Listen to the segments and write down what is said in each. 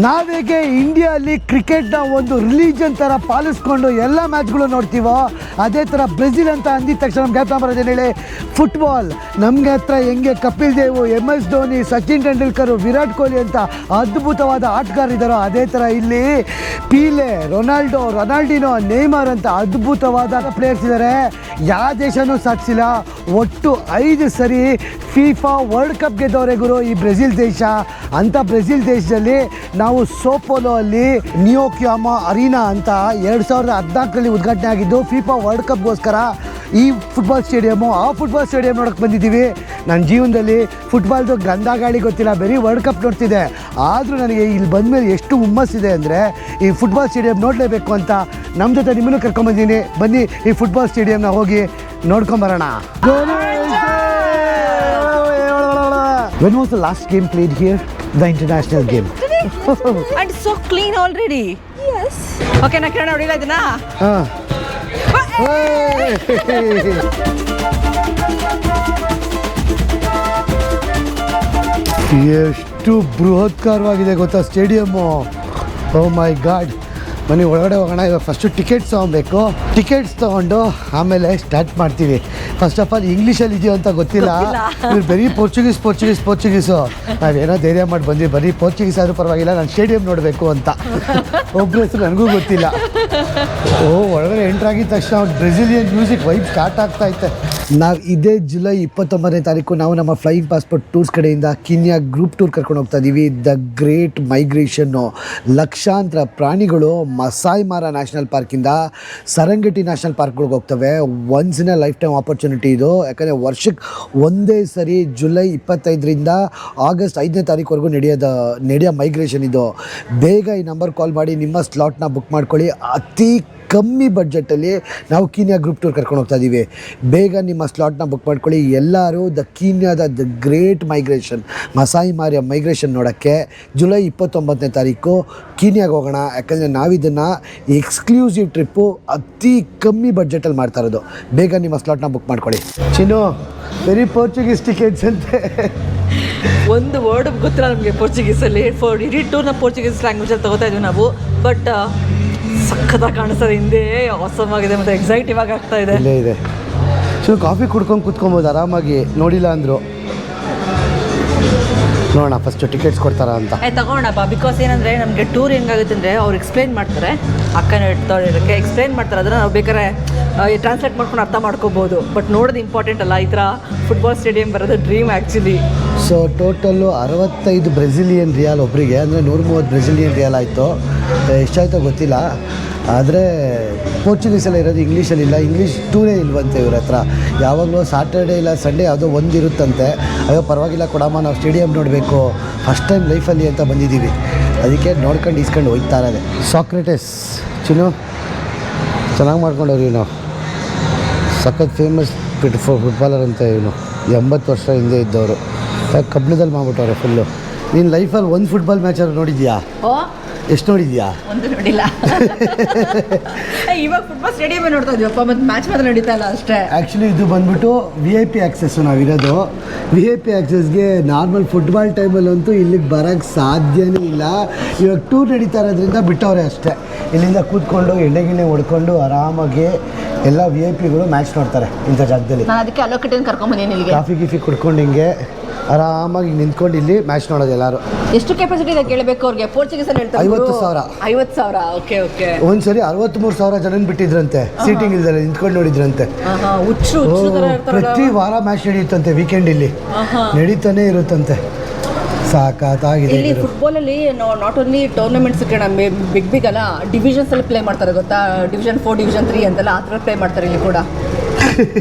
ನಾವೇಗೆ ಇಂಡಿಯಾದಲ್ಲಿ ಕ್ರಿಕೆಟ್ನ ಒಂದು ರಿಲಿಜನ್ ಥರ ಪಾಲಿಸ್ಕೊಂಡು ಎಲ್ಲ ಮ್ಯಾಚ್ಗಳು ನೋಡ್ತೀವೋ ಅದೇ ಥರ ಬ್ರೆಜಿಲ್ ಅಂತ ಅಂದಿದ ತಕ್ಷಣ ನಮ್ಗೆ ಜ್ಞಾಪಕ ಬರೋದೇನು ಹೇಳಿ, ಫುಟ್ಬಾಲ್. ನಮಗೆ ಹತ್ರ ಹೆಂಗೆ ಕಪಿಲ್ ದೇವ್, MS ಧೋನಿ, ಸಚಿನ್ ತೆಂಡೂಲ್ಕರ್, ವಿರಾಟ್ ಕೊಹ್ಲಿ ಅಂತ ಅದ್ಭುತವಾದ ಆಟಗಾರರಿದ್ದಾರೋ ಅದೇ ಥರ ಇಲ್ಲಿ ಪೀಲೆ, ರೊನಾಲ್ಡಿನೋ, ನೇಯ್ಮರ್ ಅಂತ ಅದ್ಭುತವಾದ ಪ್ಲೇಯರ್ಸ್ ಇದ್ದಾರೆ. ಯಾವ ದೇಶನೂ ಸಾಧಿಸಿಲ್ಲ. ಒಟ್ಟು 5 ಸರಿ FIFA ವರ್ಲ್ಡ್ ಕಪ್ ಗೆದ್ದವರೆ ಗುರು ಈ ಬ್ರೆಜಿಲ್ ದೇಶ. ಅಂಥ ಬ್ರೆಜಿಲ್ ದೇಶದಲ್ಲಿ ನಾವು ಸೋಪೋಲೋ ಅಲ್ಲಿ ನಿಯೋಕ್ಯಾಮಾ ಅರೀನಾ ಅಂತ 2014ರಲ್ಲಿ ಉದ್ಘಾಟನೆ ಆಗಿದ್ದು FIFA ವರ್ಲ್ಡ್ ಕಪ್ಗೋಸ್ಕರ ಈ ಫುಟ್ಬಾಲ್ ಸ್ಟೇಡಿಯಮ್ಮು. ಆ ಫುಟ್ಬಾಲ್ ಸ್ಟೇಡಿಯಂ ನೋಡೋಕ್ಕೆ ಬಂದಿದ್ದೀವಿ. ನನ್ನ ಜೀವನದಲ್ಲಿ ಫುಟ್ಬಾಲ್ದು ಗಂಧ ಗಾಳಿ ಗೊತ್ತಿಲ್ಲ, ಬರೀ ವರ್ಲ್ಡ್ ಕಪ್ ನೋಡ್ತಿದ್ದೆ. ಆದರೂ ನನಗೆ ಇಲ್ಲಿ ಬಂದಮೇಲೆ ಎಷ್ಟು ಹುಮ್ಮಸ್ಸಿದೆ ಅಂದರೆ ಈ ಫುಟ್ಬಾಲ್ ಸ್ಟೇಡಿಯಂ ನೋಡಲೇಬೇಕು ಅಂತ ನಮ್ಮ ಜೊತೆ ನಿಮ್ಮನ್ನು ಕರ್ಕೊಂಬಂದಿದ್ದೀನಿ. ಬನ್ನಿ ಈ ಫುಟ್ಬಾಲ್ ಸ್ಟೇಡಿಯಂನ ಹೋಗಿ ನೋಡ್ಕೊಂಬರೋಣ. When was the last game played here? The international game. And so clean already. Yes. Okay, na kira nodila idana. ಎಷ್ಟು ಬೃಹತ್ಕಾರವಾಗಿದೆ ಗೊತ್ತಾ ಸ್ಟೇಡಿಯಮ್ಮು. O my god. ಬನ್ನಿ ಒಳಗಡೆ ಹೋಗೋಣ. ಇವಾಗ ಫಸ್ಟು ಟಿಕೆಟ್ಸ್ ತೊಗೊಬೇಕು. ಟಿಕೆಟ್ಸ್ ತೊಗೊಂಡು ಆಮೇಲೆ ಸ್ಟಾರ್ಟ್ ಮಾಡ್ತೀವಿ. ಫಸ್ಟ್ ಆಫ್ ಆಲ್ ಇಂಗ್ಲೀಷಲ್ಲಿ ಇದೆಯೋ ಅಂತ ಗೊತ್ತಿಲ್ಲ. ಇವ್ರು ಬರೀ ಪೋರ್ಚುಗೀಸು. ನಾವೇನೋ ಧೈರ್ಯ ಮಾಡಿ ಬಂದ್ವಿ, ಬರೀ ಪೋರ್ಚುಗೀಸ್ ಆದರೂ ಪರವಾಗಿಲ್ಲ, ನಾನು ಸ್ಟೇಡಿಯಂ ನೋಡಬೇಕು ಅಂತ. ಒಬ್ಬರ ಹೆಸರು ನನಗೂ ಗೊತ್ತಿಲ್ಲ. ಒಳಗಡೆ ಎಂಟ್ರಾಗಿದ್ದ ತಕ್ಷಣ ಬ್ರೆಜಿಲಿಯನ್ ಮ್ಯೂಸಿಕ್ ವೈಬ್ ಸ್ಟಾರ್ಟ್ ಆಗ್ತಾ ಐತೆ. ನಾವು ಇದೇ ಜುಲೈ 29ನೇ ತಾರೀಕು ನಾವು ನಮ್ಮ ಫ್ಲೈಯಿಂಗ್ ಪಾಸ್ಪೋರ್ಟ್ ಟೂರ್ಸ್ ಕಡೆಯಿಂದ ಕೀನ್ಯಾ ಗ್ರೂಪ್ ಟೂರ್ ಕರ್ಕೊಂಡು ಹೋಗ್ತಾ ಇದ್ದೀವಿ. ದ ಗ್ರೇಟ್ ಮೈಗ್ರೇಷನ್ನು. ಲಕ್ಷಾಂತರ ಪ್ರಾಣಿಗಳು ಮಸಾಯ್ ಮಾರಾ ನ್ಯಾಷನಲ್ ಪಾರ್ಕಿಂದ ಸರಂಗಟಿ ನ್ಯಾಷನಲ್ ಪಾರ್ಕ್ಗಳಿಗೆ ಹೋಗ್ತವೆ. Once in a life time opportunity ಇದು. ಯಾಕಂದರೆ ವರ್ಷಕ್ಕೆ ಒಂದೇ ಸರಿ ಜುಲೈ 25ರಿಂದ ಆಗಸ್ಟ್ 5ನೇ ತಾರೀಕುವರೆಗೂ ನಡೆಯೋ ಮೈಗ್ರೇಷನ್ ಇದು. ಬೇಗ ಈ ನಂಬರ್ ಕಾಲ್ ಮಾಡಿ ನಿಮ್ಮ ಸ್ಲಾಟ್ನ ಬುಕ್ ಮಾಡ್ಕೊಳ್ಳಿ. ಅತಿ ಕಮ್ಮಿ ಬಡ್ಜೆಟಲ್ಲಿ ನಾವು ಕೀನ್ಯಾ ಗ್ರೂಪ್ ಟೂರ್ ಕರ್ಕೊಂಡು ಹೋಗ್ತಾ ಇದ್ದೀವಿ. ಬೇಗ ನಿಮ್ಮ ಸ್ಲಾಟ್ನ ಬುಕ್ ಮಾಡ್ಕೊಳ್ಳಿ. ಎಲ್ಲರೂ ಕೀನ್ಯಾದ ಗ್ರೇಟ್ ಮೈಗ್ರೇಷನ್, ಮಸಾಯಿ ಮಾರಿಯ ಮೈಗ್ರೇಷನ್ ನೋಡೋಕ್ಕೆ ಜುಲೈ 29ನೇ ತಾರೀಕು ಕೀನ್ಯಾಗೆ ಹೋಗೋಣ. ಯಾಕಂದರೆ ನಾವಿದನ್ನು ಎಕ್ಸ್ಕ್ಲೂಸಿವ್ ಟ್ರಿಪ್ಪು ಅತಿ ಕಮ್ಮಿ ಬಡ್ಜೆಟಲ್ಲಿ ಮಾಡ್ತಾ ಇರೋದು. ಬೇಗ ನಿಮ್ಮ ಸ್ಲಾಟ್ನ ಬುಕ್ ಮಾಡ್ಕೊಳ್ಳಿ. ಚಿನ್ನು, ವೆರಿ ಪೋರ್ಚುಗೀಸ್ ಟಿಕೆಟ್ಸ್ ಅಂತೆ. ಒಂದು ವರ್ಡ್ ಗೊತ್ತಿಲ್ಲ ನಮಗೆ ಪೋರ್ಚುಗೀಸಲ್ಲಿ. ಇಡೀ ಟೂರ್ನ ಪೋರ್ಚುಗೀಸ್ ಲ್ಯಾಂಗ್ವೇಜಲ್ಲಿ ತಗೋತಾ ಇದ್ವಿ ನಾವು. ಬಟ್ ಸಖತ್ತಾಗಿ ಕಾಣಿಸ್ತದೆ, ಹಿಂದೆ ಆಸಮಾಗಿದೆ ಮತ್ತು ಎಕ್ಸೈಟಿವ್ ಆಗಿ ಆಗ್ತಾ ಇದೆ. ಇಲ್ಲೇ ಇದೆ. ಸೊ ಕಾಫಿ ಕುಡ್ಕೊಂಡು ಕುತ್ಕೊಬೋದು ಆರಾಮಾಗಿ. ನೋಡಿಲ್ಲ ಅಂದರು. ನೋಡೋಣ ಫಸ್ಟು ಟಿಕೆಟ್ಸ್ ಕೊಡ್ತಾರ ಅಂತ. ತಗೋಣಪ್ಪ. ಬಿಕಾಸ್ ಏನಂದರೆ ನಮಗೆ ಟೂರ್ ಹೆಂಗಾಗುತ್ತೆ ಅಂದರೆ ಅವ್ರು ಎಕ್ಸ್ಪ್ಲೈನ್ ಮಾಡ್ತಾರೆ, ಅಕ್ಕನ ಇಡೋಕ್ಕೆ ಎಕ್ಸ್ಪ್ಲೈನ್ ಮಾಡ್ತಾರೆ. ಅದನ್ನು ನಾವು ಬೇಕಾದ್ರೆ ಟ್ರಾನ್ಸ್ಲೇಟ್ ಮಾಡ್ಕೊಂಡು ಅರ್ಥ ಮಾಡ್ಕೋಬೋದು. ಬಟ್ ನೋಡೋದು ಇಂಪಾರ್ಟೆಂಟ್ ಅಲ್ಲ. ಈ ಥರ ಫುಟ್ಬಾಲ್ ಸ್ಟೇಡಿಯಂ ಬರೋದು dream actually. So total 65 Brazilian riyal ಒಬ್ಬರಿಗೆ, ಅಂದರೆ 130 ಬ್ರೆಜಿಲಿಯನ್ ರಿಯಾಲ್ ಆಯಿತು. ಎಷ್ಟಾಯಿತೋ ಗೊತ್ತಿಲ್ಲ. ಆದರೆ ಪೋರ್ಚುಗೀಸೆಲ್ಲ ಇರೋದು, ಇಂಗ್ಲೀಷಲ್ಲಿಲ್ಲ. ಇಂಗ್ಲೀಷ್ ಟೂರೇ ಇಲ್ವಂತೆ ಇವ್ರ ಹತ್ರ. ಯಾವಾಗಲೂ ಸಾಟರ್ಡೇ ಇಲ್ಲ ಸಂಡೇ ಯಾವುದೋ ಒಂದು ಇರುತ್ತಂತೆ. ಅಯ್ಯೋ ಪರವಾಗಿಲ್ಲ ಕೊಡಮ್ಮ, ನಾವು ಸ್ಟೇಡಿಯಂ ನೋಡಬೇಕು ಫಸ್ಟ್ ಟೈಮ್ ಲೈಫಲ್ಲಿ ಅಂತ ಬಂದಿದ್ದೀವಿ. ಅದಕ್ಕೆ ನೋಡ್ಕೊಂಡು ಇಸ್ಕೊಂಡು ಹೋಗ್ತಾ ಇರೋದೆ. ಸಾಕ್ರೆಟಿಸ್ ಚಿನ್ನು ಚೆನ್ನಾಗಿ ಮಾಡ್ಕೊಂಡವ್ರು. ಇವನು ಸಖತ್ ಫೇಮಸ್ ಫುಟ್ಬಾಲರ್ ಅಂತ. ಇವನು 80 ವರ್ಷ ಹಿಂದೆ ಇದ್ದವರು. ಕಬ್ಬಿಣದಲ್ಲಿ ಮಾಡ್ಬಿಟ್ಟವ್ರೆ ಫುಲ್ಲು. ನೀನು ಲೈಫಲ್ಲಿ ಒಂದು ಫುಟ್ಬಾಲ್ ಮ್ಯಾಚಾದ್ರು ನೋಡಿದ್ಯಾ? ಎಷ್ಟು ನೋಡಿದ್ಯಾ? ಒಂದು ನೋಡಿಲ್ಲ. ಇವಾಗ ಫುಟ್ಬಾಲ್ ಸ್ಟೇಡಿಯಂ ನೋಡ್ತಾ ಇದೀವಪ್ಪ, ಮತ್ತು ಮ್ಯಾಚ್ ಮಾತ್ರ ನಡೀತಾ ಇಲ್ಲ ಅಷ್ಟೇ. ಆ್ಯಕ್ಚುಲಿ ಇದು ಬಂದ್ಬಿಟ್ಟು VIP ಆ್ಯಕ್ಸೆಸ್ಸು ನಾವಿರೋದು. VIP ಆ್ಯಕ್ಸೆಸ್ಗೆ ನಾರ್ಮಲ್ ಫುಟ್ಬಾಲ್ ಟೈಮಲ್ಲಂತೂ ಇಲ್ಲಿಗೆ ಬರೋಕ್ಕೆ ಸಾಧ್ಯನೇ ಇಲ್ಲ. ಇವಾಗ ಟೂರ್ ನಡೀತಾ ಇರೋದ್ರಿಂದ ಬಿಟ್ಟವ್ರೆ ಅಷ್ಟೇ. ಇಲ್ಲಿಂದ ಕೂತ್ಕೊಂಡು ಎಣ್ಣೆ ಹೊಡ್ಕೊಂಡು ಆರಾಮಾಗಿ ಎಲ್ಲ VIP ಮ್ಯಾಚ್ ನೋಡ್ತಾರೆ ಇಂಥ ಜಾಗದಲ್ಲಿ. ನಾನು ಅದಕ್ಕೆ ಅಲೋಕೇಟನ್ನು ಕರ್ಕೊಂಬಂದಿದ್ದೀನಿ ಇಲ್ಲಿಗೆ. ಕಾಫಿ ಕುಡ್ಕೊಂಡು ಹಿಂಗೆ ಆರಾಮಾಗಿ ನಿಂತ್ಕೊಂಡು ಇಲ್ಲಿ ಮ್ಯಾಚ್ ನೋಡೋದು ಎಲ್ಲರೂ. ಎಷ್ಟು ಕೆಪಾಸಿಟಿ ಇದೆ ಕೇಳಬೇಕು ಅವ್ರಿಗೆ. ಪೋರ್ಚುಗೀಸಲ್ಲಿ ಹೇಳ್ತಾರೆ 50,000. 50,000. Okay okay. ಒಂದ್ಸರಿ 63,000 ಜನ ಬಿಟ್ಟಿದ್ರಂತೆ. ಸೀಟಿಂಗ್ ಇಲ್ದಲ್ಲ ನಿಂತ್ಕೊಂಡು ನೋಡಿದ್ರಂತೆ. ಪ್ರತಿ ವಾರ ಮ್ಯಾಚ್ ನಡೆಯುತ್ತಂತೆ. ವೀಕೆಂಡ್ ಇಲ್ಲಿ ನಡೀತಾನೆ ಇರುತ್ತಂತೆ. ಸಾಕಾಗಿದೆ. ಇಲ್ಲಿ ಫುಟ್ಬಾಲಲ್ಲಿ ನಾಟ್ ಓನ್ಲಿ ಟೂರ್ನಮೆಂಟ್ಸ್ ಕಣ, ಬಿಗ್ ಅಲ್ಲ, ಡಿವಿಷನ್ಸ್ ಅಲ್ಲಿ ಪ್ಲೇ ಮಾಡ್ತಾರೆ ಗೊತ್ತಾ. Division 4, Division 3 ಅಂತೆಲ್ಲ ಆ ಥರ ಪ್ಲೇ ಮಾಡ್ತಾರೆ ಇಲ್ಲಿ ಕೂಡ.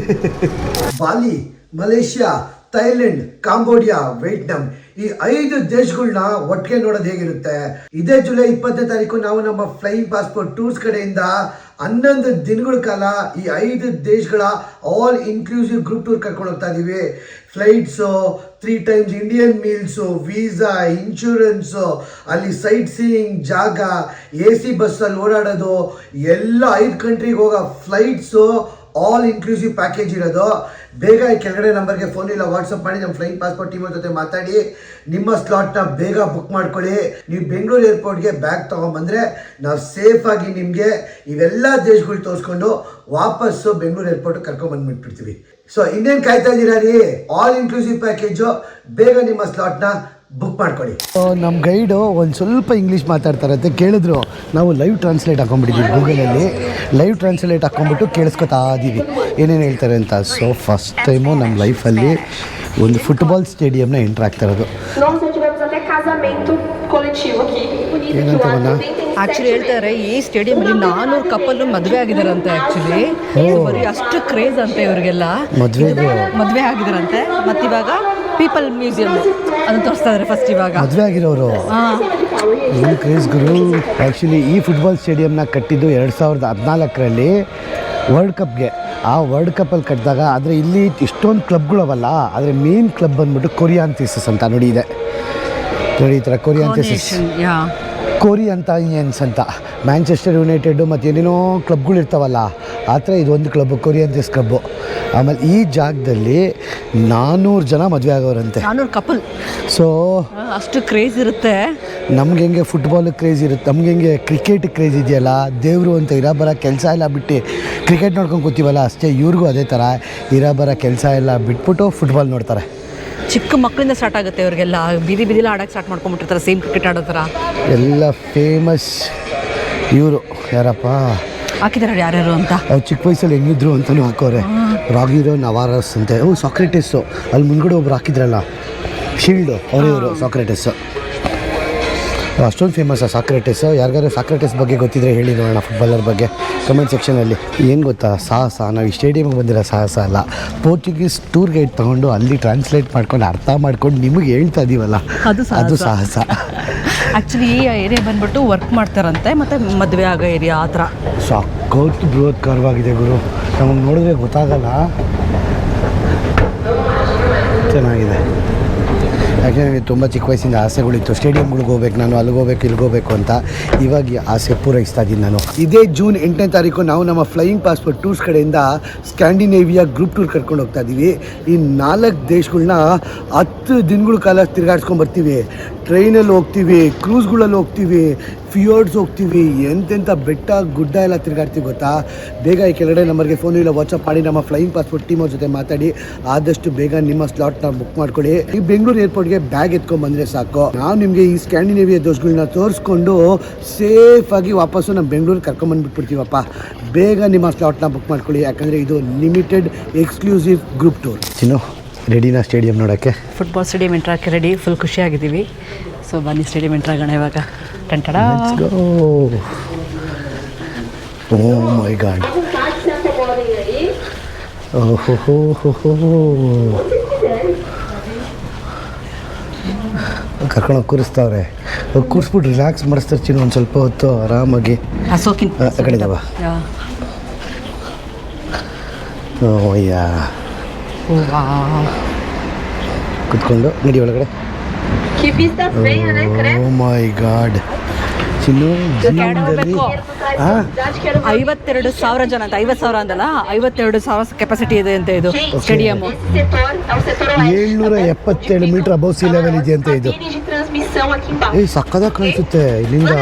ಬಾಲಿ, ಮಲೇಷ್ಯಾ, ಥೈಲ್ಯಾಂಡ್, ಕಾಂಬೋಡಿಯಾ, ವಿಯೆಟ್ನಾಂ, ಈ 5 ದೇಶಗಳನ್ನ ಒಟ್ಟಿಗೆ ನೋಡೋದು ಹೇಗಿರುತ್ತೆ. ಇದೇ ಜುಲೈ 20ನೇ ತಾರೀಕು ನಾವು ನಮ್ಮ ಫ್ಲೈಯಿಂಗ್ ಪಾಸ್ಪೋರ್ಟ್ ಟೂರ್ಸ್ ಕಡೆಯಿಂದ 11 ದಿನಗಳ ಕಾಲ ಈ 5 ದೇಶಗಳ ಆಲ್ ಇನ್ಕ್ಲೂಸಿವ್ ಗ್ರೂಪ್ ಟೂರ್ ಕರ್ಕೊಂಡು ಹೋಗ್ತಾ ಇದ್ದೀವಿ. Flights, 3 times Indian meals, visa, insurance, ಅಲ್ಲಿ ಸೈಟ್ ಸೀಯಿಂಗ್ ಜಾಗ, AC ಬಸ್ಸಲ್ಲಿ ಓಡಾಡೋದು, ಎಲ್ಲ 5 ಕಂಟ್ರಿಗೆ ಹೋಗೋ ಫ್ಲೈಟ್ಸು, ಆಲ್ ಇನ್ಕ್ಲೂಸಿವ್ ಪ್ಯಾಕೇಜ್ ಇರೋದು. ಬೇಗ ಈ ಕೆಳಗಡೆ ನಂಬರ್ಗೆ ಫೋನ್ ಇಲ್ಲ ವಾಟ್ಸಪ್ ಮಾಡಿ ನಮ್ಮ ಫ್ಲೈಯಿಂಗ್ ಪಾಸ್ಪೋರ್ಟ್ ಟೀಮ್ ಜೊತೆ ಮಾತಾಡಿ ನಿಮ್ಮ ಸ್ಲಾಟ್ನ ಬೇಗ ಬುಕ್ ಮಾಡ್ಕೊಳ್ಳಿ. ನೀವು ಬೆಂಗಳೂರು ಏರ್ಪೋರ್ಟ್ಗೆ ಬ್ಯಾಗ್ ತೊಗೊಂಬಂದರೆ ನಾವು ಸೇಫಾಗಿ ನಿಮಗೆ ಇವೆಲ್ಲ ದೇಶಗಳು ತೋರಿಸ್ಕೊಂಡು ವಾಪಸ್ಸು ಬೆಂಗಳೂರು ಏರ್ಪೋರ್ಟ್ ಕರ್ಕೊಂಡ್ಬಂದ್ಬಿಟ್ಬಿಡ್ತೀವಿ. ಸೊ ಇನ್ನೇನು ಕಾಯ್ತಾ ಇದ್ದೀರಾ ರೀ? ಆಲ್ ಇನ್ಕ್ಲೂಸಿವ್ ಪ್ಯಾಕೇಜು, ಬೇಗ ನಿಮ್ಮ ಸ್ಲಾಟ್ನ ಬುಕ್ ಮಾಡ್ಕೊಳ್ಳಿ. ನಮ್ಮ ಗೈಡು ಒಂದು ಸ್ವಲ್ಪ ಇಂಗ್ಲೀಷ್ ಮಾತಾಡ್ತಾರಂತೆ, ಕೇಳಿದ್ರು. ನಾವು ಲೈವ್ ಟ್ರಾನ್ಸ್ಲೇಟ್ ಹಾಕೊಂಡ್ಬಿಟ್ಟಿದ್ದೀವಿ ಗೂಗಲಲ್ಲಿ. ಲೈವ್ ಟ್ರಾನ್ಸ್ಲೇಟ್ ಹಾಕ್ಕೊಂಡ್ಬಿಟ್ಟು ಕೇಳಿಸ್ಕೊತಾ ಇದ್ದೀವಿ ಏನೇನು ಹೇಳ್ತಾರೆ ಅಂತ. ಸೊ ಫಸ್ಟ್ ಟೈಮು ನಮ್ಮ ಲೈಫಲ್ಲಿ ಒಂದು ಫುಟ್ಬಾಲ್ ಸ್ಟೇಡಿಯಂನ ಎಂಟ್ರ್ ಆಗ್ತಾ ಇರೋದು. ಏನಂತ ಆ್ಯಕ್ಚುಲಿ ಹೇಳ್ತಾರೆ ಈ ಸ್ಟೇಡಿಯಮಲ್ಲಿ 400 ಕಪ್ಪಲ್ಲು ಮದುವೆ ಆಗಿದಾರಂತೆ. ಆ್ಯಕ್ಚುಲಿ ಬರೀ ಅಷ್ಟು ಕ್ರೇಜ್ ಅಂತೆ ಇವರಿಗೆಲ್ಲ, ಮದುವೆ ಆಗಿದಾರಂತೆ. ಮತ್ತು ಇವಾಗ ಪೀಪಲ್ ಮ್ಯೂಸಿಯಂ ಅದನ್ನು ತೋರಿಸ್ತಾ ಇದ್ದಾರೆ ಫಸ್ಟ್. ಇವಾಗ ಮದುವೆ ಆಗಿರೋರು ಏನು ಕ್ರೇಜ್ ಗುರು. ಆ್ಯಕ್ಚುಲಿ ಈ ಫುಟ್ಬಾಲ್ ಸ್ಟೇಡಿಯಂನ ಕಟ್ಟಿದ್ದು 2014ರಲ್ಲಿ ವರ್ಲ್ಡ್ ಕಪ್ಗೆ. ಆ ವರ್ಲ್ಡ್ ಕಪ್ಪಲ್ಲಿ ಕಟ್ಟಿದಾಗ, ಆದರೆ ಇಲ್ಲಿ ಇಷ್ಟೊಂದು ಕ್ಲಬ್ಗಳವಲ್ಲ, ಆದರೆ ಮೇನ್ ಕ್ಲಬ್ ಬಂದ್ಬಿಟ್ಟು ಕೊರಿಯಾಂಥಿಸಸ್ ಅಂತ ನೋಡಿ ಇದೆ. ನೋಡಿ ಈ ಥರ ಕೊರಿಯಾಂಥಿಸಸ್, ಕೊರಿಯನ್ಸ್ ಅಂತ ಮ್ಯಾಂಚೆಸ್ಟರ್ ಯುನೈಟೆಡ್ಡು ಮತ್ತು ಏನೇನೋ ಕ್ಲಬ್ಗಳು ಇರ್ತಾವಲ್ಲ, ಆ ಥರ ಇದೊಂದು ಕ್ಲಬ್ಬು, ಕೊರಿಯಾಂಥಿಸ್ ಕ್ಲಬ್ಬು. ಆಮೇಲೆ ಈ ಜಾಗದಲ್ಲಿ 400 ಜನ ಮದುವೆ ಆಗೋರಂತೆ, 400 ಕಪಲ್. ಸೊ ಅಷ್ಟು ಕ್ರೇಜ್ ಇರುತ್ತೆ. ನಮ್ಗೆ ಹೆಂಗೆ ಫುಟ್ಬಾಲ್ ಕ್ರೇಜ್ ಇರುತ್ತೆ, ನಮ್ಗೆ ಹೆಂಗೆ ಕ್ರಿಕೆಟ್ ಕ್ರೇಜ್ ಇದೆಯಲ್ಲ, ದೇವರು ಅಂತ ಇರೋ ಕೆಲಸ ಎಲ್ಲ ಬಿಟ್ಟು ಕ್ರಿಕೆಟ್ ನೋಡ್ಕೊಂಡು ಕೂತೀವಲ್ಲ, ಅಷ್ಟೇ ಇವ್ರಿಗೂ ಅದೇ ಥರ ಇರೋ ಕೆಲಸ ಎಲ್ಲ ಬಿಟ್ಬಿಟ್ಟು ಫುಟ್ಬಾಲ್ ನೋಡ್ತಾರೆ. ಚಿಕ್ಕ ಮಕ್ಕಳಿಂದ ಸ್ಟಾರ್ಟ್ ಆಗುತ್ತೆ ಇವ್ರಿಗೆಲ್ಲ, ಬೀದಿಲಿ ಆಡೋಕ್ಕೆ ಸ್ಟಾರ್ಟ್ ಮಾಡ್ಕೊಂಡ್ಬಿಟ್ಟಿರ್ತಾರೆ, ಸೇಮ್ ಕ್ರಿಕೆಟ್ ಆಡೋ ಥರ. ಎಲ್ಲ ಫೇಮಸ್ ಇವರು ಯಾರಪ್ಪ ಹಾಕಿದ್ದಾರೆ ಯಾರ್ಯಾರು ಅಂತ. ಅವ್ರು ಚಿಕ್ಕ ವಯಸ್ಸಲ್ಲಿ ಹೆಂಗಿದ್ರು ಅಂತಲೂ ಹಾಕೋರೆ. ರಾಗಿರೋ ನವಾರಸ್ ಅಂತೆ, ಸಾಕ್ರೆಟಿಸು ಅಲ್ಲಿ ಮುಂದ್ಗಡೆ ಒಬ್ರು ಹಾಕಿದ್ರಲ್ಲ ಶೀಲ್ಡು, ಅವರೇ ಸಾಕ್ರೆಟಿಸು. ಅಷ್ಟೊಂದು ಫೇಮಸ್ ಸಾಕ್ರೆಟಿಸು. ಯಾರಿಗಾರು ಸಾಕ್ರೆಟಿಸ್ ಬಗ್ಗೆ ಗೊತ್ತಿದ್ರೆ ಹೇಳಿ ನೋಡೋಣ, ಫುಟ್ಬಾಲರ್ ಬಗ್ಗೆ ಕಮೆಂಟ್ ಸೆಕ್ಷನಲ್ಲಿ. ಏನು ಗೊತ್ತಾ, ಸಾಹಸ, ನಾವು ಈ ಸ್ಟೇಡಿಯಮ್ಗೆ ಬಂದಿರೋ ಸಾಹಸ ಅಲ್ಲ, ಪೋರ್ಚುಗೀಸ್ ಟೂರ್ ಗೈಡ್ ತೊಗೊಂಡು ಅಲ್ಲಿ ಟ್ರಾನ್ಸ್ಲೇಟ್ ಮಾಡ್ಕೊಂಡು ಅರ್ಥ ಮಾಡ್ಕೊಂಡು ನಿಮಗೆ ಹೇಳ್ತಾ ಇದೀವಲ್ಲ, ಅದು ಸಾಹಸ. ಆ್ಯಕ್ಚುಲಿ ಈ ಏರಿಯಾ ಬಂದ್ಬಿಟ್ಟು ವರ್ಕ್ ಮಾಡ್ತಾರಂತೆ, ಮತ್ತು ಮದುವೆ ಆಗೋ ಏರಿಯಾ ಆ ಥರ. ಸಾಕಷ್ಟು ಬೃಹತ್ಕಾರವಾಗಿದೆ ಗುರು, ನಮಗೆ ನೋಡಿದ್ರೆ ಗೊತ್ತಾಗಲ್ಲ, ಚೆನ್ನಾಗಿದೆ. ಯಾಕೆಂದರೆ ನನಗೆ ತುಂಬ ಚಿಕ್ಕ ವಯಸ್ಸಿಂದ ಆಸೆಗಳಿತ್ತು, ಸ್ಟೇಡಿಯಮ್ಗಳಿಗೆ ಹೋಗ್ಬೇಕು ನಾನು, ಅಲ್ಲಿಗೆ ಹೋಗ್ಬೇಕು ಇಲ್ಲಿಗೆ ಹೋಗಬೇಕು ಅಂತ. ಇವಾಗ ಆಸೆ ಪೂರೈಸ್ತಾ ಇದ್ದೀನಿ ನಾನು. ಇದೇ ಜೂನ್ 8ನೇ ತಾರೀಕು ನಾವು ನಮ್ಮ ಫ್ಲೈಯಿಂಗ್ ಪಾಸ್ಪೋರ್ಟ್ ಟೂರ್ಸ್ ಕಡೆಯಿಂದ ಸ್ಕ್ಯಾಂಡಿನೇವಿಯಾ ಗ್ರೂಪ್ ಟೂರ್ ಕರ್ಕೊಂಡು ಹೋಗ್ತಾ ಇದ್ದೀವಿ. ಈ 4 ದೇಶಗಳನ್ನ 10 ದಿನಗಳ ಕಾಲ ತಿರುಗಾಡ್ಸ್ಕೊಂಡು ಬರ್ತೀವಿ. ಟ್ರೈನಲ್ಲಿ ಹೋಗ್ತೀವಿ, ಕ್ರೂಸ್ಗಳಲ್ಲಿ ಹೋಗ್ತೀವಿ, ಫಿಯೋರ್ಡ್ಸ್ ಹೋಗ್ತೀವಿ, ಎಂತೆಂಥ ಬೆಟ್ಟ ಗುಡ್ಡ ಎಲ್ಲ ತಿರುಗಾಡ್ತೀವಿ ಗೊತ್ತಾ. ಬೇಗ ಈ ಕೆಳಗಡೆ ನಂಬರ್ಗೆ ಫೋನು ಇಲ್ಲ ವಾಟ್ಸಪ್ ಮಾಡಿ ನಮ್ಮ ಫ್ಲೈಯಿಂಗ್ ಪಾಸ್ಪೋರ್ಟ್ ಟೀಮ್ ಅವ್ರ ಜೊತೆ ಮಾತಾಡಿ ಆದಷ್ಟು ಬೇಗ ನಿಮ್ಮ ಸ್ಲಾಟ್ನ ಬುಕ್ ಮಾಡ್ಕೊಳ್ಳಿ. ಈ ಬೆಂಗಳೂರು ಏರ್ಪೋರ್ಟ್ಗೆ ಬ್ಯಾಗ್ ಎತ್ಕೊಂಡ್ಬಂದರೆ ಸಾಕು, ನಾವು ನಿಮಗೆ ಈ ಸ್ಕ್ಯಾಂಡಿನೇವಿಯಾ ದೇಶಗಳನ್ನ ತೋರಿಸ್ಕೊಂಡು ಸೇಫಾಗಿ ವಾಪಸ್ಸು ನಮ್ಮ ಬೆಂಗಳೂರಿಗೆ ಕರ್ಕೊಂಬಂದ್ಬಿಟ್ಬಿಡ್ತೀವಪ್ಪ. ಬೇಗ ನಿಮ್ಮ ಸ್ಲಾಟ್ನ ಬುಕ್ ಮಾಡ್ಕೊಳ್ಳಿ, ಯಾಕಂದರೆ ಇದು limited exclusive group tour. Chinnu ರೆಡಿನಾ ಸ್ಟೇಡಿಯಂ ನೋಡೋಕ್ಕೆ? ಫುಟ್ಬಾಲ್ ಸ್ಟೇಡಿಯಂ ಎಂಟ್ರಾಕ್ಕೆ ರೆಡಿ, ಫುಲ್ ಖುಷಿಯಾಗಿದ್ದೀವಿ. ಸೊ ಬನ್ನಿ ಸ್ಟೇಡಿಯಂ ಎಂಟ್ರಾಗೋಣ ಇವಾಗ. ಟಂಟಡ, ಓ ಮೈ ಗಾಡ್, ಓಹೋ ಕರ್ಕೊಂಡೋಗಿ ಕೂರಿಸ್ತಾವ್ರೆ. ಕೂರಿಸ್ಬಿಟ್ಟು ರಿಲ್ಯಾಕ್ಸ್ ಮಾಡಿಸ್ತಾರೆ ಚಿನ್ನು ಒಂದು ಸ್ವಲ್ಪ ಹೊತ್ತು ಆರಾಮಾಗಿ. ಆ ಕಡೆದವ ಓಯ್ಯ ಕುತ್ಕೊಂಡು ನಡಿ ಒಳಗಡೆ. ಓ ಮೈ ಗಾಡ್ ಚಿನ್ನು, ಜೀವನದಲ್ಲಿ 52,000 ಜನ ಅಂತ, 50,000 ಅಂದಲ್ಲ, 52,000 ಕೆಪಾಸಿಟಿ ಇದೆ ಅಂತ ಇದು stadium. 777 meter above sea level ಇದೆ ಅಂತ ಇದು. ಸಕ್ಕದಾಗಿ ಕಾಣಿಸುತ್ತೆ ಇಲ್ಲಿಂದ.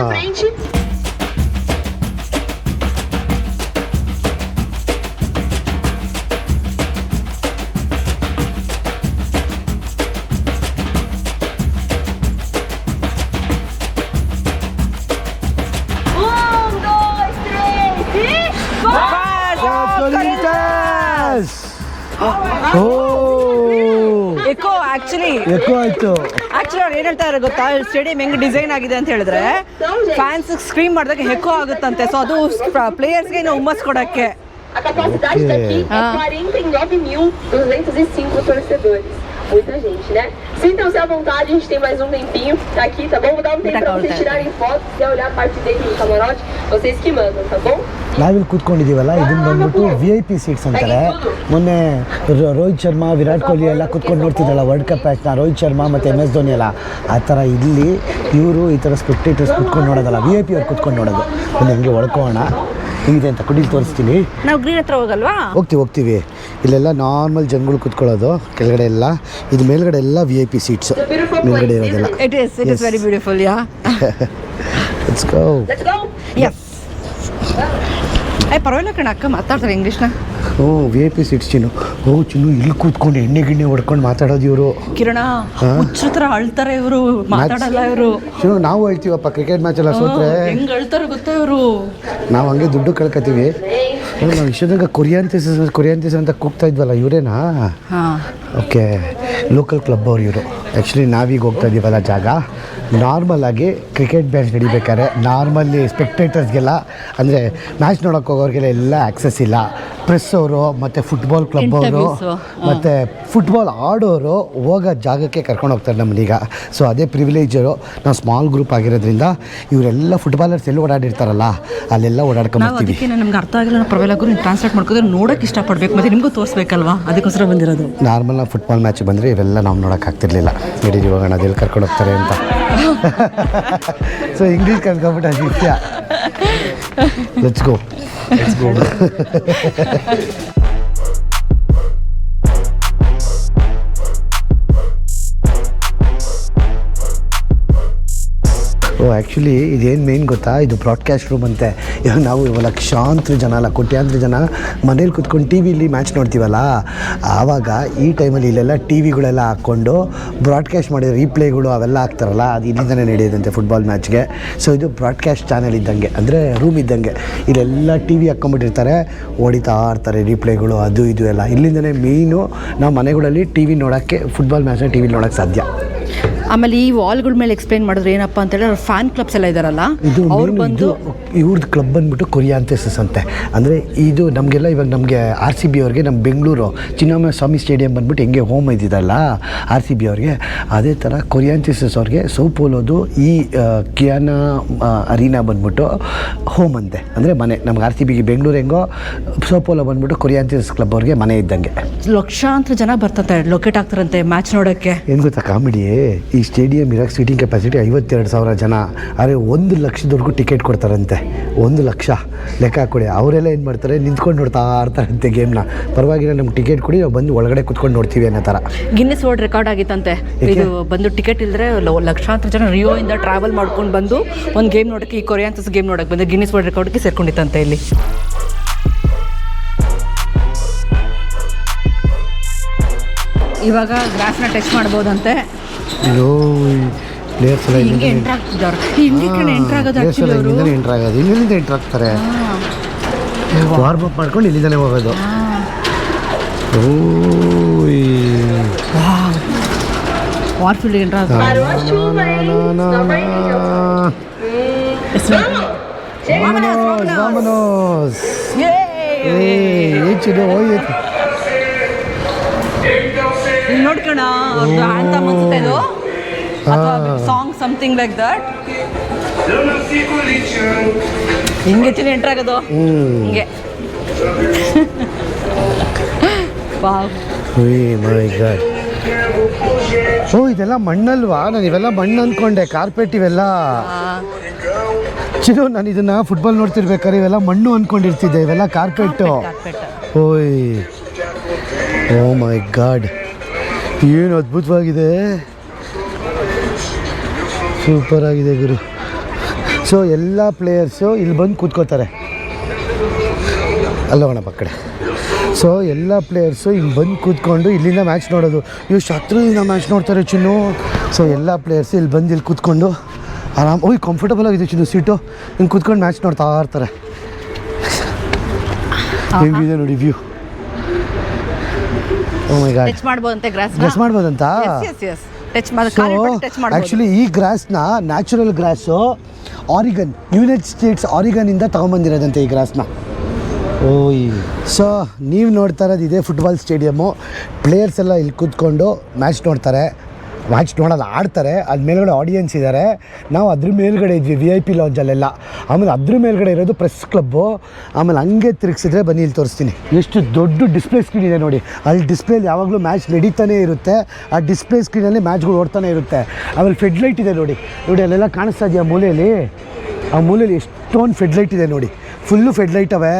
ಎಕೋ ಆಯ್ತು. ಆಕ್ಚುಲಿ ಅವ್ರು ಏನ್ ಹೇಳ್ತಾರೆ ಗೊತ್ತಾ, ಸ್ಟೇಡಿಯಂ ಹೆಂಗ್ ಡಿಸೈನ್ ಆಗಿದೆ ಅಂತ ಹೇಳಿದ್ರೆ ಫ್ಯಾನ್ಸ್ ಸ್ಕ್ರೀಮ್ ಮಾಡಿದಾಗ ಎಕೋ ಆಗುತ್ತಂತೆ. ಸೊ ಅದು ಪ್ಲೇಯರ್ಸ್ಗೆ ಇನ್ನು ಹುಮ್ಮಸ್ ಕೊಡಕ್ಕೆ. A capacidade daqui é 49.205 torcedores. Muita gente, né? Sintam-se à vontade, a gente tem mais um tempinho aqui, tá bom? Vou dar um tempo pra vocês tirarem fotos, se quiser olhar a parte dele no camarote, vocês que mandam, tá bom? ನಾವಿಲ್ಲಿ ಕೂತ್ಕೊಂಡಿದ್ದೀವಲ್ಲ, ಇದನ್ನ ಬಂದ್ಬಿಟ್ಟು VIP seats ಅಂತಾರೆ. ಮೊನ್ನೆ ರೋಹಿತ್ ಶರ್ಮಾ, ವಿರಾಟ್ ಕೊಹ್ಲಿ ಎಲ್ಲ ಕೂತ್ಕೊಂಡು ನೋಡ್ತಿದ್ದಲ್ಲ world cup ಮ್ಯಾಚ್ನ, Rohit Sharma ಮತ್ತು MS Dhoni ಎಲ್ಲ, ಆ ಥರ ಇಲ್ಲಿ ಇವರು ಈ ಥರ ಸ್ಪೆಕ್ಟೇಟರ್ಸ್ ಕೂತ್ಕೊಂಡು ನೋಡೋದಲ್ಲ, VIP ಅವ್ರು ಕೂತ್ಕೊಂಡು ನೋಡೋದು. ಒಂದು ಹಂಗೆ ಒಳ್ಕೋಣ. ಹೆಂಗಿದೆ ಅಂತ ಕುಡಿಲಿ ತೋರಿಸ್ತೀನಿ. ನಾವು ಗ್ರೀನ್ ಹತ್ರ ಹೋಗಲ್ವಾ? ಹೋಗ್ತೀವಿ. ಇಲ್ಲೆಲ್ಲ ನಾರ್ಮಲ್ ಜನಗಳು ಕೂತ್ಕೊಳ್ಳೋದು, ಕೆಳಗಡೆ ಎಲ್ಲ ಇದು, ಮೇಲ್ಗಡೆ ಎಲ್ಲ VIP ಸೀಟ್ಸು, ಮೇಲ್ಗಡೆ ಇರೋದೆಲ್ಲ. It is very beautiful, yeah. Let's go. Yes. ಪರವಾಗಿಲ್ಲ ಕಣ, ಅಕ್ಕ ಮಾತಾಡ್ತಾರೆ ಇಂಗ್ಲೀಷ್ನ. VIP ಸೀಟ್ಸ್ ಚಿನ್ನು. ಚಿನ್ನು ಇಲ್ಲಿ ಕೂತ್ಕೊಂಡು ಎಣ್ಣೆ ಗಿಣ್ಣೆ ಹೊಡ್ಕೊಂಡು ಮಾತಾಡೋದು ಇವರು. ಕಿರಣ ಹುಚ್ಚರ ಥರ ಅಳ್ತಾರೆ ಇವರು, ಮಾತಾಡಲ್ಲ ಇವರು. ಚಿನ್ನು ನಾವು ಹೇಳ್ತೀವಪ್ಪ, ಕ್ರಿಕೆಟ್ ಮ್ಯಾಚ್ ಎಲ್ಲ ಸೋತ್ರೆ ಹೆಂಗೆ ಅಳ್ತಾರೆ ಗೊತ್ತಾ ಇವರು. ನಾವು ಹಂಗೆ ದುಡ್ಡು ಕಳ್ಕೊತೀವಿ. ನಾವು ಇಷ್ಟೊಂದಾಗ ಕೊರಿಯಂತಿಸ್ ಅಂತ ಕೂಗ್ತಾ ಇದ್ವಲ್ಲ, ಇವರೇನಾ? ಓಕೆ, ಲೋಕಲ್ ಕ್ಲಬ್ ಅವ್ರು ಇವರು. ಆ್ಯಕ್ಚುಲಿ ನಾವೀಗ ಹೋಗ್ತಾ ಇದ್ದೀವಲ್ಲ ಜಾಗ, ನಾರ್ಮಲಾಗಿ ಕ್ರಿಕೆಟ್ ಮ್ಯಾಚ್ ನಡಿಬೇಕಾದ್ರೆ ನಾರ್ಮಲ್ಲಿ ಸ್ಪೆಕ್ಟೇಟರ್ಸ್ಗೆಲ್ಲ, ಅಂದರೆ ಮ್ಯಾಚ್ ನೋಡೋಕೆ ಹೋಗೋರಿಗೆಲ್ಲ ಎಲ್ಲ ಆ್ಯಕ್ಸಸ್ ಇಲ್ಲ. ಪ್ರೆಸ್ ಅವರು ಮತ್ತು ಫುಟ್ಬಾಲ್ ಕ್ಲಬ್ ಅವರು ಮತ್ತು ಫುಟ್ಬಾಲ್ ಆಡೋರು ಹೋಗೋ ಜಾಗಕ್ಕೆ ಕರ್ಕೊಂಡು ಹೋಗ್ತಾರೆ ನಮ್ಮನ್ನೀಗ. ಸೊ ಅದೇ ಪ್ರಿವಿಲೇಜರು. ನಾವು ಸ್ಮಾಲ್ ಗ್ರೂಪ್ ಆಗಿರೋದ್ರಿಂದ ಇವರೆಲ್ಲ ಫುಟ್ಬಾಲರ್ಸ್ ಎಲ್ಲಿ ಓಡಾಡಿರ್ತಾರಲ್ಲ ಅಲ್ಲೆಲ್ಲ ಓಡಾಡ್ಕೊಂಡ್ಬರ್ತೀವಿ. ಅದಕ್ಕೆ ನಮ್ಗೆ ಅರ್ಥ ಆಗಿಲ್ಲ, ಪರವಾಗಿಲ್ಲ ಗುರು ಟ್ರಾನ್ಸ್ಲೇಟ್ ಮಾಡ್ಕೋದ್ರೆ ನೋಡೋಕೆ ಇಷ್ಟಪಡಬೇಕು, ಮತ್ತು ನಿಮಗೂ ತೋರಿಸ್ಬೇಕಲ್ವಾ, ಅದಕ್ಕೋಸ್ಕರ ಬಂದಿರೋದು. ನಾರ್ಮಲ್ ನಾವು ಫುಟ್ಬಾಲ್ ಮ್ಯಾಚ್ ಬಂದರೆ ಇವೆಲ್ಲ ನಾವು ನೋಡೋಕ್ಕಾಗ್ತಿರ್ಲಿಲ್ಲ. ನಡೀರಿ ಹೋಗೋಣ, ಅದೆಲ್ಲಿ ಕರ್ಕೊಂಡು ಹೋಗ್ತಾರೆ ಅಂತ. ಸೊ ಇಂಗ್ಲೀಷ್ ಕಲ್ತ್ಕೊಂಡ್ಬಿಟ್ಟು ಅದು ಇಷ್ಟ. Let's go. ಆ್ಯಕ್ಚುಲಿ ಇದೇನು ಮೇನ್ ಗೊತ್ತಾ, ಇದು ಬ್ರಾಡ್ಕಾಸ್ಟ್ ರೂಮ್ ಅಂತೆ. ಇವಾಗ ನಾವು ಲಕ್ಷಾಂತರ ಜನ ಅಲ್ಲ, ಕೋಟ್ಯಾಂತರ ಜನ ಮನೇಲಿ ಕುತ್ಕೊಂಡು TV ಮ್ಯಾಚ್ ನೋಡ್ತೀವಲ್ಲ, ಆವಾಗ ಈ ಟೈಮಲ್ಲಿ ಇಲ್ಲೆಲ್ಲ TVಗಳೆಲ್ಲ ಹಾಕ್ಕೊಂಡು ಬ್ರಾಡ್ಕಾಸ್ಟ್ ಮಾಡಿರೋ ರೀಪ್ಲೇಗಳು ಅವೆಲ್ಲ ಹಾಕ್ತಾರಲ್ಲ, ಅದು ಇಲ್ಲಿಂದನೇ ನಡೆಯೋದಂತೆ ಫುಟ್ಬಾಲ್ ಮ್ಯಾಚ್ಗೆ. ಸೊ ಇದು ಬ್ರಾಡ್ಕಾಸ್ಟ್ ಚಾನಲ್ ಇದ್ದಂಗೆ, ಅಂದರೆ ರೂಮ್ ಇದ್ದಂಗೆ. ಇಲ್ಲೆಲ್ಲ TV ಹಾಕ್ಕೊಂಬಿಟ್ಟಿರ್ತಾರೆ, ಹೊಡಿತಾ ಇರ್ತಾರೆ ರೀಪ್ಲೇಗಳು, ಅದು ಇದು ಎಲ್ಲ. ಇಲ್ಲಿಂದನೇ ಮೇಯ್ನು ನಾವು ಮನೆಗಳಲ್ಲಿ TV ನೋಡೋಕ್ಕೆ, ಫುಟ್ಬಾಲ್ ಮ್ಯಾಚ್ನ TV ನೋಡೋಕ್ಕೆ ಸಾಧ್ಯ. ಆಮೇಲೆ ಈ ವಾಲ್ಗಳ ಮೇಲೆ ಎಕ್ಸ್ಪ್ಲೇನ್ ಮಾಡಿದ್ರೆ ಏನಪ್ಪ ಅಂತೇಳಿ ಅವ್ರ ಫ್ಯಾನ್ ಕ್ಲಬ್ಸ್ ಎಲ್ಲ ಇದ್ದಾರಲ್ಲ, ಇದು ಅವ್ರು ಬಂದು ಇವ್ರದ್ದು ಕ್ಲಬ್ ಬಂದ್ಬಿಟ್ಟು ಕೊರಿಯಾಂತಿಸ್ ಅಂತೆ. ಅಂದರೆ ಇದು ನಮಗೆಲ್ಲ ಇವಾಗ ನಮಗೆ RCB ಅವ್ರಿಗೆ ನಮ್ಮ ಬೆಂಗಳೂರು ಚಿನ್ನಸ್ವಾಮಿ ಸ್ಟೇಡಿಯಂ ಬಂದ್ಬಿಟ್ಟು ಹೆಂಗೆ ಹೋಮ್ ಇದ್ದಿದ್ದಲ್ಲ RCB ಅವ್ರಿಗೆ, ಅದೇ ಥರ ಕೊರಿಯಾಂತಿಸ್ ಅವ್ರಿಗೆ ಸೋಪೋಲೋದು ಈ ಕಿಯಾನಾ ಅರೀನಾ ಬಂದ್ಬಿಟ್ಟು ಹೋಮ್ ಅಂತೆ, ಅಂದರೆ ಮನೆ. ನಮ್ಗೆ RCBಗೆ ಬೆಂಗಳೂರು ಹೆಂಗೋ, ಸೋಪೋಲೋ ಬಂದ್ಬಿಟ್ಟು ಕೊರಿಯಾಂತಿಸ್ ಕ್ಲಬ್ ಅವ್ರಿಗೆ ಮನೆ ಇದ್ದಂಗೆ. ಲಕ್ಷಾಂತರ ಜನ ಬರ್ತಾರೆ, ಲೊಕೇಟ್ ಆಗ್ತಾರಂತೆ ಮ್ಯಾಚ್ ನೋಡೋಕ್ಕೆ. ಏನು ಗೊತ್ತಾ ಕಾಮಿಡಿ, ಈ ಸ್ಟೇಡಿಯಂ ಇರೋಕ್ಕೆ ಸೀಟಿಂಗ್ ಕೆಪಾಸಿಟಿ 52,000 ಜನ, ಆದರೆ 1 ಲಕ್ಷದವರೆಗೂ ಟಿಕೆಟ್ ಕೊಡ್ತಾರಂತೆ. 1 ಲಕ್ಷ ಲೆಕ್ಕ ಹಾಕ್ಕೊಡಿ. ಅವರೆಲ್ಲ ಏನು ಮಾಡ್ತಾರೆ, ನಿಂತ್ಕೊಂಡು ನೋಡ್ತಾ ಇರ್ತಾರಂತೆ ಗೇಮ್ನ. ಪರವಾಗಿಲ್ಲ, ನಮ್ಗೆ ಟಿಕೆಟ್ ಕೊಡಿ, ನಾವು ಬಂದು ಒಳಗಡೆ ಕುತ್ಕೊಂಡು ನೋಡ್ತೀವಿ ಅನ್ನೋ ಥರ. ಗಿನ್ನಿಸ್ ವರ್ಲ್ಡ್ ರೆಕಾರ್ಡ್ ಆಗಿತ್ತಂತೆ ಇದು. ಬಂದು ಟಿಕೆಟ್ ಇಲ್ಲದ್ರೆ ಲಕ್ಷಾಂತರ ಜನ ರಿಯೋಯಿಂದ ಟ್ರಾವೆಲ್ ಮಾಡ್ಕೊಂಡು ಬಂದು ಒಂದು ಗೇಮ್ ನೋಡೋಕ್ಕೆ, ಈ ಕೊರಿಯಾಂತಿಸ್ ಗೇಮ್ ನೋಡೋಕ್ಕೆ ಬಂದು ಗಿನ್ನಿಸ್ ವರ್ಲ್ಡ್ ರೆಕಾರ್ಡ್ಗೆ ಸೇರ್ಕೊಂಡಿತ್ತಂತೆ ಇಲ್ಲಿ. ಇವಾಗ ಗ್ರಾಸ್ನ ಟಚ್ ಮಾಡ್ಬೋದಂತೆ. ಪ್ಲೇಯರ್ಸ್ ಎಲ್ಲ ಹಿಂಗೆ ಎಂಟ್ರ್ ಆಗ್ತಿದ್ದಾರೆ, ಹಿಂಗೆ ಎಂಟ್ರ್ ಆಗೋದು. ಇಲ್ಲಿಂದ ಎಂಟ್ರ್ ಆಗ್ತಾರೆ, ವಾರ್ಮ್ ಅಪ್ ಮಾಡ್ಕೊಂಡು ಇಲ್ಲಿಂದಲೇ ಹೋಗೋದು. ವಾರ್ಫೀಲ್ಡ್ ಎಂಟ್ರ್ ಆಗೋದು. ನೋಡ್ಕೋಣ, ಅವ್ರದ್ದು ಆಂಥಮ್ ಅನ್ಸುತ್ತೆ ಇದು, ಅಥವಾ ಸಾಂಗ್ ಸಮಥಿಂಗ್ ಲೈಕ್ ದಟ್. ಹಿಂಗೆ ಚಿನ್ನ ಎಂಟ್ರ್ ಆಗೋದು ಹಿಂಗೆ. ಇದೆಲ್ಲ ಮಣ್ಣಲ್ವಾ? ನಾನು ಇವೆಲ್ಲ ಮಣ್ಣು ಅಂದ್ಕೊಂಡೆ, ಕಾರ್ಪೆಟ್ ಇವೆಲ್ಲ. ಚಿರು, ನಾನು ಇದನ್ನು ಫುಟ್ಬಾಲ್ ನೋಡ್ತಿರ್ಬೇಕಾದ್ರೆ ಇವೆಲ್ಲ ಮಣ್ಣು ಅಂದ್ಕೊಂಡಿರ್ತಿದ್ದೆ, ಇವೆಲ್ಲ ಕಾರ್ಪೆಟ್ಟು. ಓ ಮೈ ಗಾಡ್, ಏನು ಅದ್ಭುತವಾಗಿದೆ, ಸೂಪರ್ ಆಗಿದೆ ಗುರು. ಸೊ ಎಲ್ಲ ಪ್ಲೇಯರ್ಸು ಇಲ್ಲಿ ಬಂದು ಕೂತ್ಕೋತಾರೆ, ಅಲ್ಲೋಣ ಪಕ್ಕಡೆ. ಸೊ ಎಲ್ಲ ಪ್ಲೇಯರ್ಸು ಇಲ್ಲಿ ಬಂದು ಕೂತ್ಕೊಂಡು ಇಲ್ಲಿಂದ ಮ್ಯಾಚ್ ನೋಡೋದು. ಇವು ಶತ್ರುವಿಂದ ಮ್ಯಾಚ್ ನೋಡ್ತಾರೆ ಚಿನ್ನು. ಸೊ ಎಲ್ಲ ಪ್ಲೇಯರ್ಸು ಇಲ್ಲಿ ಬಂದು ಇಲ್ಲಿ ಕೂತ್ಕೊಂಡು ಆರಾಮ್, ಕಂಫರ್ಟಬಲ್ ಆಗಿದೆ ಚಿನ್ನು ಸೀಟು. ಹಿಂಗೆ ಕೂತ್ಕೊಂಡು ಮ್ಯಾಚ್ ನೋಡ್ತಾ ಇರ್ತಾರೆ. ಹೆಂಗಿದೆ ನೋಡಿ view. Oh my god, touch ಮಾಡ್ಬೋದಂತೆ ಗ್ರಾಸ್. ಟಚ್ ಮಾಡ್ಬೋದಂತ. ಆ್ಯಕ್ಚುಲಿ ಈ ಗ್ರಾಸ್ನ natural grass Oregon, United States ಆರಿಗನ್ನಿಂದ ತೊಗೊಂಬಂದಿರೋದಂತೆ ಈ ಗ್ರಾಸ್ನ. ಸೊ ನೀವು ನೋಡ್ತಾ ಇರೋದು ಇದೇ ಫುಟ್ಬಾಲ್ ಸ್ಟೇಡಿಯಮ್ಮು. ಪ್ಲೇಯರ್ಸ್ ಎಲ್ಲ ಇಲ್ಲಿ ಕೂತ್ಕೊಂಡು ಮ್ಯಾಚ್ ನೋಡ್ತಾರೆ, ಮ್ಯಾಚ್ ನೋಡೋಲ್ಲ, ಆಡ್ತಾರೆ. ಅದು ಮೇಲ್ಗಡೆ ಆಡಿಯನ್ಸ್ ಇದ್ದಾರೆ. ನಾವು ಅದ್ರ ಮೇಲ್ಗಡೆ ಇದ್ವಿ VIP ಲಾಂಜಲ್ಲೆಲ್ಲ. ಆಮೇಲೆ ಅದ್ರ ಮೇಲ್ಗಡೆ ಇರೋದು ಪ್ರೆಸ್ ಕ್ಲಬ್ಬು. ಆಮೇಲೆ ಹಂಗೆ ತಿರುಗಿಸಿದ್ರೆ ಬನ್ನಿ ಇಲ್ಲಿ ತೋರಿಸ್ತೀನಿ. ಎಷ್ಟು ದೊಡ್ಡ ಡಿಸ್ಪ್ಲೇ ಸ್ಕ್ರೀನ್ ಇದೆ ನೋಡಿ. ಅಲ್ಲಿ ಡಿಸ್ಪ್ಲೇಲಿ ಯಾವಾಗಲೂ ಮ್ಯಾಚ್ ನಡೀತಾನೆ ಇರುತ್ತೆ. ಆ ಡಿಸ್ಪ್ಲೇ ಸ್ಕ್ರೀನಲ್ಲಿ ಮ್ಯಾಚ್ಗಳು ಓಡ್ತಾನೆ ಇರುತ್ತೆ. ಆಮೇಲೆ ಫೆಡ್ಲೈಟ್ ಇದೆ ನೋಡಿ, ಅಲ್ಲೆಲ್ಲ ಕಾಣಿಸ್ತಾ ಇದೆಯಾ ಮೂಲೆಯಲ್ಲಿ? ಆ ಮೂಲೆಯಲ್ಲಿ ಎಷ್ಟೊಂದು ಫೆಡ್ಲೈಟ್ ಇದೆ ನೋಡಿ. ಫುಲ್ಲು ಫೆಡ್ ಲೈಟ್ ಅವೆ.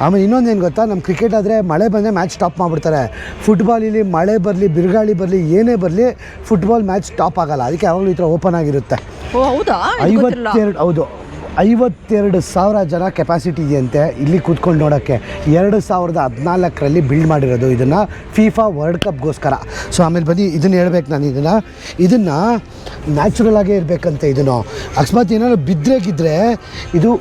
ಆಮೇಲೆ ಇನ್ನೊಂದು ಏನು ಗೊತ್ತಾ, ನಮ್ಮ ಕ್ರಿಕೆಟ್ ಆದರೆ ಮಳೆ ಬಂದರೆ ಮ್ಯಾಚ್ ಸ್ಟಾಪ್ ಮಾಡಿಬಿಡ್ತಾರೆ. ಫುಟ್ಬಾಲಲ್ಲಿ ಮಳೆ ಬರಲಿ ಬಿರುಗಾಳಿ ಬರಲಿ ಏನೇ ಬರಲಿ ಫುಟ್ಬಾಲ್ ಮ್ಯಾಚ್ ಸ್ಟಾಪ್ ಆಗಲ್ಲ. ಅದಕ್ಕೆ ಯಾವಾಗಲೂ ಈ ಥರ ಓಪನ್ ಆಗಿರುತ್ತೆ. ಓ ಹೌದಾ? 52,000 ಜನ ಕೆಪಾಸಿಟಿ ಇದೆಯಂತೆ ಇಲ್ಲಿ ಕೂತ್ಕೊಂಡು ನೋಡೋಕ್ಕೆ. 2014ರಲ್ಲಿ ಬಿಲ್ಡ್ ಮಾಡಿರೋದು ಇದನ್ನು ಫಿಫಾ ವರ್ಲ್ಡ್ ಕಪ್ಗೋಸ್ಕರ. ಸೊ ಆಮೇಲೆ ಬನ್ನಿ ಇದನ್ನು ಹೇಳ್ಬೇಕು ನಾನು, ಇದನ್ನು ನ್ಯಾಚುರಲ್ ಆಗೇ ಇರಬೇಕಂತೆ. ಇದನ್ನು ಅಕಸ್ಮಾತ್ ಏನಾದ್ರು ಬಿದ್ದರೆ ಇದು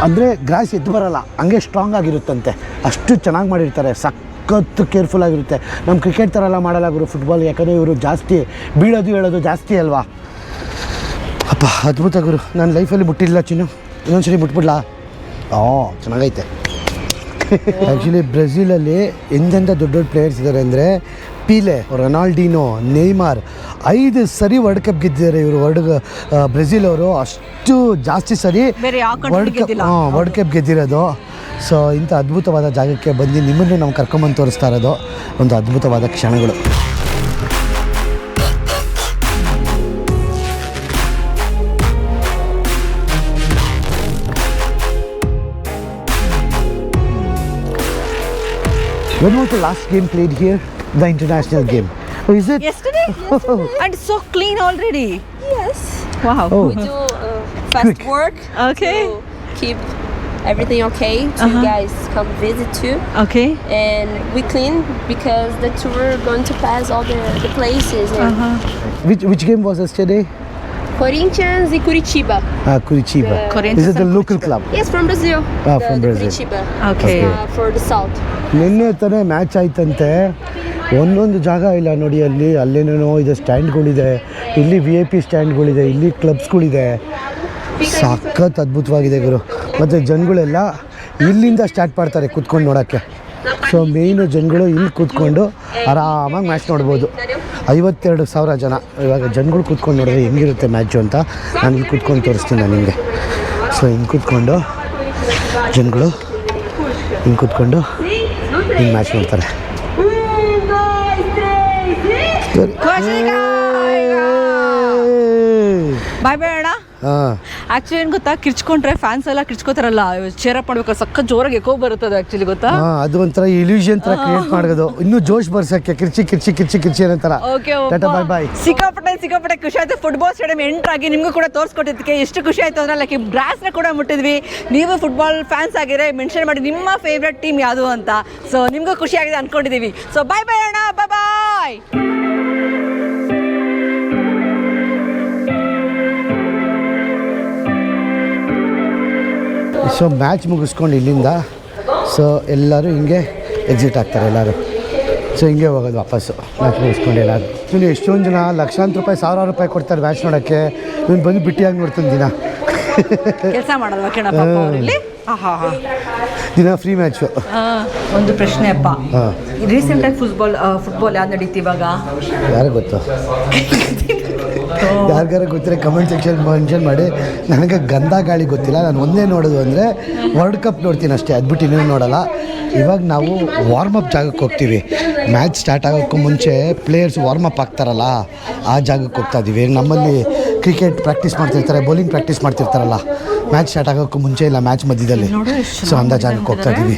ಅಂದರೆ ಗ್ರಾಸ್ ಎದ್ದು ಬರಲ್ಲ, ಹಂಗೆ ಸ್ಟ್ರಾಂಗ್ ಆಗಿರುತ್ತಂತೆ. ಅಷ್ಟು ಚೆನ್ನಾಗಿ ಮಾಡಿರ್ತಾರೆ, ಸಖತ್ತು ಕೇರ್ಫುಲ್ ಆಗಿರುತ್ತೆ. ನಮ್ಮ ಕ್ರಿಕೆಟ್ ಥರ ಎಲ್ಲ ಮಾಡಲ್ಲ ಗುರು ಫುಟ್ಬಾಲ್, ಯಾಕಂದರೆ ಇವರು ಜಾಸ್ತಿ ಬೀಳೋದು ಹೇಳೋದು ಜಾಸ್ತಿ ಅಲ್ವಾ. ಅಪ್ಪ ಅದ್ಭುತ ಗುರು, ನಾನು ಲೈಫಲ್ಲಿ ಮುಟ್ಟಿಲ್ಲ ಚಿನ್ನು, ಇನ್ನೊಂದ್ಸರಿ ಮುಟ್ಬಿಡ್ಲಾ? ಚೆನ್ನಾಗೈತೆ. ಆ್ಯಕ್ಚುಲಿ ಬ್ರೆಜಿಲಲ್ಲಿ ಎಂತೆಂಥ ದೊಡ್ಡ ದೊಡ್ಡ ಪ್ಲೇಯರ್ಸ್ ಇದ್ದಾರೆ ಅಂದರೆ ಪೀಲೆ, ರೊನಾಲ್ಡಿನೋ, ನೇಯ್ಮಾರ್ 5 ಸರಿ ವರ್ಲ್ಡ್ ಕಪ್ ಗೆದ್ದಿದ್ದಾರೆ ಇವರು. ಬ್ರೆಜಿಲ್ ಅವರು ಅಷ್ಟು ಜಾಸ್ತಿ ಸರಿ ವರ್ಲ್ಡ್ ಕಪ್ ಗೆದ್ದಿರೋದು. ಸೊ ಇಂಥ ಅದ್ಭುತವಾದ ಜಾಗಕ್ಕೆ ಬಂದು ನಿಮ್ಮನ್ನು ನಾವು ಕರ್ಕೊಂಬಂದು ತೋರಿಸ್ತಾ ಇರೋದು ಒಂದು ಅದ್ಭುತವಾದ ಕ್ಷಣಗಳು. When was the last game played here? The international game. Oh, is it? Yesterday. And so clean already. Yes. Wow. Oh. We do fast Quick. work Okay. to keep everything okay. To you guys come visit too. Okay. And we clean because the tour going to pass all the places. And Which game was yesterday? Corinthians and Curitiba. Curitiba. Corinthians Is it the and local club? Yes, from Brazil. From the Brazil. Curitiba. Okay. For the south. ನಿನ್ನೆ ತಾನೇ match ಆಯ್ತಂತೆ. ಒಂದೊಂದು ಜಾಗ ಇಲ್ಲ ನೋಡಿ, ಅಲ್ಲೇನೇನೋ ಇದೆ, ಸ್ಟ್ಯಾಂಡ್ಗಳಿದೆ, ಇಲ್ಲಿ VIP ಸ್ಟ್ಯಾಂಡ್ಗಳಿದೆ, ಇಲ್ಲಿ ಕ್ಲಬ್ಸ್ಗಳಿದೆ. ಸಖತ್ ಅದ್ಭುತವಾಗಿದೆ ಗುರು. ಮತ್ತು ಜನಗಳೆಲ್ಲ ಇಲ್ಲಿಂದ ಸ್ಟಾರ್ಟ್ ಮಾಡ್ತಾರೆ ಕೂತ್ಕೊಂಡು ನೋಡೋಕ್ಕೆ. ಸೊ ಮೇಯ್ನು ಜನಗಳು ಇಲ್ಲಿ ಕೂತ್ಕೊಂಡು ಆರಾಮಾಗಿ ಮ್ಯಾಚ್ ನೋಡ್ಬೋದು. 52,000 ಜನ ಇವಾಗ ಜನಗಳು ಕೂತ್ಕೊಂಡು ನೋಡಿದ್ರೆ ಹೆಂಗಿರುತ್ತೆ ಮ್ಯಾಚು ಅಂತ ನಾನು ಇಲ್ಲಿ ಕೂತ್ಕೊಂಡು ತೋರಿಸ್ತೀನಿ ನಾನು ನಿಮಗೆ. ಸೊ ಹಿಂಗೆ ಕೂತ್ಕೊಂಡು ಜನಗಳು ಹಿಂಗೆ ಕೂತ್ಕೊಂಡು ಹಿಂಗೆ ಮ್ಯಾಚ್ ನೋಡ್ತಾರೆ. ಬಾಯ್ ಬಾಯ್ ಅಣ್ಣ. ಹಾಂ, ಆಕ್ಚುಲಿ ಏನು ಗೊತ್ತಾ, ಕಿರ್ಚ್ಕೊಂಡ್ರೆ ಫ್ಯಾನ್ಸ್ ಎಲ್ಲ ಕಿರ್ಚ್ಕೋತಾರಲ್ಲ, ಚೇರಪ್ ಮಾಡ್ಬೇಕು, ಸಕ್ಕ ಜೋರಾಗಿ ಎಕೋ ಬರುತ್ತದೆ ಆಕ್ಚುಲಿ ಗೊತ್ತಾ. ಅದು ಒಂಥರ ಇಲ್ಯೂಷನ್ ಥರ ಕ್ರಿಯೇಟ್ ಮಾಡೋದು, ಇನ್ನೂ ಜೋಶ್ ಬರ್ಸೋಕ್ಕೆ ಕಿರ್ಚಿ ಕಿರ್ಚಿ ಕಿರ್ಚಿ ಕಿರ್ಚಿ ಅನ್ನೋ ಥರ. ಓಕೆ, ಬಾಯ್ ಬಾಯ್. ಸಿಕ್ಕಾಪಟ್ಟೆ ಖುಷಿ ಆಯ್ತು. ಫುಟ್ಬಾಲ್ ಸ್ಟೇಡಿಯಂ ಎಂಟರ್ ಆಗಿ ನಿಮಗೂ ಕೂಡ ತೋರಿಸ್ಕೊಟ್ಟಿದ್ದಕ್ಕೆ ಎಷ್ಟು ಖುಷಿ ಆಯ್ತು ಅಂದ್ರೆ, ಲೈಕ್ ಬ್ರಾಸ್ನ ಕೂಡ ಮುಟ್ಟಿದ್ವಿ. ನೀವು ಫುಟ್ಬಾಲ್ ಫ್ಯಾನ್ಸ್ ಆಗಿದ್ರೆ ಮೆನ್ಷನ್ ಮಾಡಿ ನಿಮ್ಮ ಫೇವ್ರೆಟ್ ಟೀಮ್ ಯಾವುದು ಅಂತ. ಸೊ ನಿಮಗೂ ಖುಷಿ ಆಗಿದೆ ಅನ್ಕೊಂಡಿದ್ದೀವಿ. ಸೊ ಬಾಯ್ ಬಾಯ್ ಅಣ್ಣ, ಬಾಯ್ ಬಾಯ್. ಸೊ ಮ್ಯಾಚ್ ಮುಗಿಸ್ಕೊಂಡು ಇಲ್ಲಿಂದ ಸೊ ಎಲ್ಲರೂ ಹಿಂಗೆ ಎಕ್ಸಿಟ್ ಆಗ್ತಾರೆ ಎಲ್ಲರೂ. ಸೊ ಹಿಂಗೆ ಹೋಗೋದು ವಾಪಸ್ಸು ಮ್ಯಾಚ್ ಮುಗಿಸ್ಕೊಂಡು ಎಲ್ಲರೂ. ಇನ್ನು ಎಷ್ಟೊಂದು ಜನ ಲಕ್ಷಾಂತರ ರೂಪಾಯಿ, 1,000 ರೂಪಾಯಿ ಕೊಡ್ತಾರೆ ಮ್ಯಾಚ್ ನೋಡೋಕ್ಕೆ. ಇವನು ಬಂದು ಬಿಟ್ಟಿಯಾಗಿ ನೋಡ್ತೀನಿ ದಿನ. ಕೆಲಸ ಮಾಡಲ್ವಾ ದಿನ ಫ್ರೀ ಮ್ಯಾಚು. ಒಂದು ಪ್ರಶ್ನೆ ಅಪ್ಪ, ರೀಸೆಂಟಾಗಿ ಫುಟ್ಬಾಲ್ ಯಾವ್ದು ನಡೀತಿ ಇವಾಗ? ಯಾರಿಗೆ ಗೊತ್ತು? ಯಾರಿಗಾರ ಗೊತ್ತಿರೋ ಕಮೆಂಟ್ ಸೆಕ್ಷನ್ ಮೆನ್ಷನ್ ಮಾಡಿ. ನನಗೆ ಗಂಧ ಗಾಳಿ ಗೊತ್ತಿಲ್ಲ. ನಾನು ಒಂದೇ ನೋಡೋದು ಅಂದರೆ ವರ್ಲ್ಡ್ ಕಪ್ ನೋಡ್ತೀನಿ ಅಷ್ಟೇ, ಅದ್ಬಿಟ್ಟು ಇನ್ನೂ ನೋಡೋಲ್ಲ. ಇವಾಗ ನಾವು ವಾರ್ಮಪ್ ಜಾಗಕ್ಕೆ ಹೋಗ್ತೀವಿ. ಮ್ಯಾಚ್ ಸ್ಟಾರ್ಟ್ ಆಗೋಕ್ಕೂ ಮುಂಚೆ ಪ್ಲೇಯರ್ಸ್ ವಾರ್ಮಪ್ ಆಗ್ತಾರಲ್ಲ, ಆ ಜಾಗಕ್ಕೆ ಹೋಗ್ತಾ ಇದ್ದೀವಿ. ನಮ್ಮಲ್ಲಿ ಕ್ರಿಕೆಟ್ ಪ್ರಾಕ್ಟೀಸ್ ಮಾಡ್ತಿರ್ತಾರೆ, ಬೌಲಿಂಗ್ ಪ್ರಾಕ್ಟೀಸ್ ಮಾಡ್ತಿರ್ತಾರಲ್ಲ ಮ್ಯಾಚ್ ಸ್ಟಾರ್ಟ್ ಆಗೋಕ್ಕೂ ಮುಂಚೆ, ಇಲ್ಲ ಮ್ಯಾಚ್ ಮಧ್ಯದಲ್ಲಿ. ಸೊ ಅಂಥ ಜಾಗಕ್ಕೆ ಹೋಗ್ತಾ ಇದ್ದೀವಿ.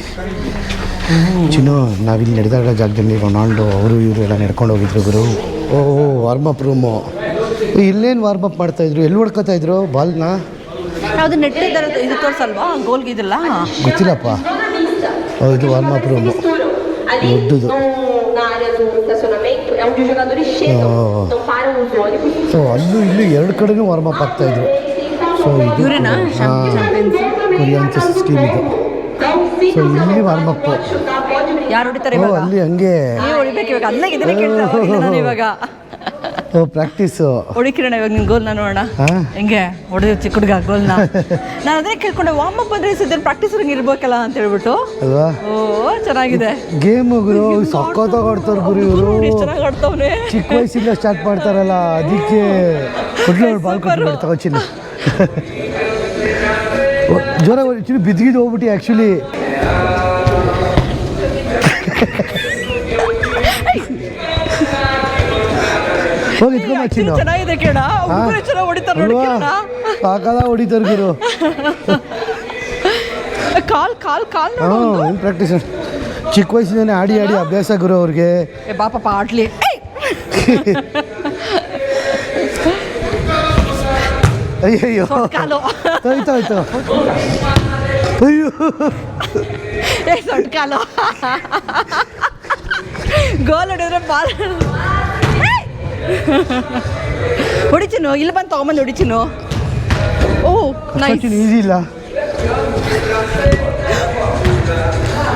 ಚಿನ್ನು, ನಾವಿಲ್ಲಿ ನಡೆದಾಡೋ ಜಾಗದಲ್ಲಿ ರೊನಾಲ್ಡೋ ಅವರು ಇವರು ಎಲ್ಲ ನಡ್ಕೊಂಡು ಹೋಗಿದ್ರು ಗುರು. Warm up room. ಇಲ್ಲೇನು ವಾರ್ಮಪ್ ಮಾಡ್ತಾಯಿದ್ರು, ಎಲ್ಲಿ ಹೊಡ್ಕೋತಾಯಿದ್ರು ಬಾಲ್ನ? ಯಾವುದು ನೆಟ್ ಇದು ತೋರಿಸಲ್ವಾ ಗೋಲ್ಗೆ? ಇದೆಲ್ಲ ಗೊತ್ತಿಲ್ಲಪ್ಪ. ಇದು ವಾರ್ಮಪ್ ರೂಮು ದೊಡ್ಡದು. ಸೊ ಅಲ್ಲೂ ಇಲ್ಲೂ 2 ಕಡೆನೂ ವಾರ್ಮಪ್ ಆಗ್ತಾಯಿದ್ರು. ಸೊ ಇದು ಕೊರಿಯನ್ ಚೆಸ್ ಟೀಮ್ ಇದು. ಸೊ ಇಲ್ಲಿ ವಾರ್ಮಪ್ ಯಾರು ಹೊಡಿತಾರೆ ಅಲ್ಲಿ ಹಂಗೆ ಇವಾಗ ಪ್ರಾಕ್ಟೀಸು ಹೊಡಿಕಿರಣ. ಇವಾಗ ನಿನ್ ಗೋಲ್ನ ನೋಡೋಣ ಹೆಂಗೆ ಹೊಡೆದ ಚಿಕ್ಕ ಹುಡುಗ ಗೋಲ್ನ. ನಾನು ಅದನ್ನೇ ಕೇಳ್ಕೊಂಡೆ, ವಾರ್ಮ್ ಅಪ್ ಬಂದ್ರೆ ಪ್ರಾಕ್ಟೀಸ್ ಇರ್ಬೇಕಲ್ಲ ಅಂತ ಹೇಳ್ಬಿಟ್ಟು ಅಲ್ವಾ. ಚೆನ್ನಾಗಿದೆ ಗೇಮ್ ಗುರು, ಸಕ್ಕತ್ತಾಗಿ ಆಡ್ತಾರೆ ಗುರು ಇವರು. ಚೆನ್ನಾಗಿ ಆಡ್ತವ್ರೆ, ಚಿಕ್ಕ ವಯಸ್ಸಿಂದ ಸ್ಟಾರ್ಟ್ ಮಾಡ್ತಾರಲ್ಲ, ಅದಕ್ಕೆ ಬಾಲ್ ಕೊಟ್ಟು ತಗೋಚಿನ್ನ ಜ್ವರ ಬಿದ್ದಿದ್ದು ಹೋಗ್ಬಿಟ್ಟು ಆ್ಯಕ್ಚುಲಿ. ಹೋಗಿ ಇಟ್ಕೊಂಬಚ್ಚಿನ ಚೆನ್ನಾಗಿದೆ ಕೇಳ, ಚೆನ್ನಾಗಿ ಹೊಡಿತಾರೆ. ಸಾಕಾದ ಹೊಡಿತಾರೆ ಗುರು. ಕಾಲ್ ನೋಡು ಒಂದು. ಏನು ಪ್ರಾಕ್ಟೀಸ್ ಚಿಕ್ಕ ವಯಸ್ಸಿಂದನೇ ಆಡಿ ಆಡಿ ಅಭ್ಯಾಸ ಗುರು ಅವ್ರಿಗೆ. ಏ ಬಾಪಪ್ಪ ಆಡ್ಲಿ. ಅಯ್ಯಯ್ಯೋ ಕಾಲು ಹೋಯ್ತು ಅಯ್ಯೋ ಏ ಸೊಟ್ಟ ಕಾಲು. ಗೋಲ್ ಹೊಡಿದ್ರೆ ಬಾಲ್ ಹೊಡಿಚಿನು ಇಲ್ಲಿ ಬಂದು ತೊಗೊಂಬಂದು ಹೊಡಿಚಿನು. ಓ ನೈಸ್. ಈಸಿ ಇಲ್ಲ.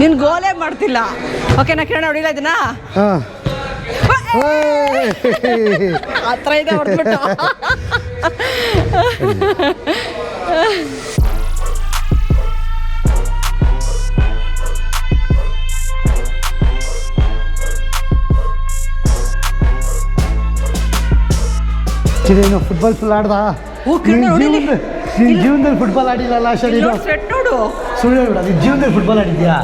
ನೀನು ಗೋಲೇ ಮಾಡ್ತಿಲ್ಲ. ಓಕೆ ನಾ ಕಿರಣ ಹೊಡಿಲ್ಲ ಇದನ್ನ. ಹಾಂ ಹತ್ರ ಇದೆ ಹೊಡ್ಬಿಟ್ಟು. ಚಿರೇನು ಫುಟ್ಬಾಲ್ ಫುಲ್ ಆಡ್ದ? ನಿನ್ನ ಜೀವನದಲ್ಲಿ ಫುಟ್ಬಾಲ್ ಆಡಿಲ್ಲಲ್ಲ ಶರೀರ? ಸ್ವೆಟ್ ನೋಡು. ಸುಳ್ಳು ಹೇಳ್ಬಿಡ, ನಿನ್ನ ಜೀವನದಲ್ಲಿ ಫುಟ್ಬಾಲ್ ಆಡಿದ್ಯಾ?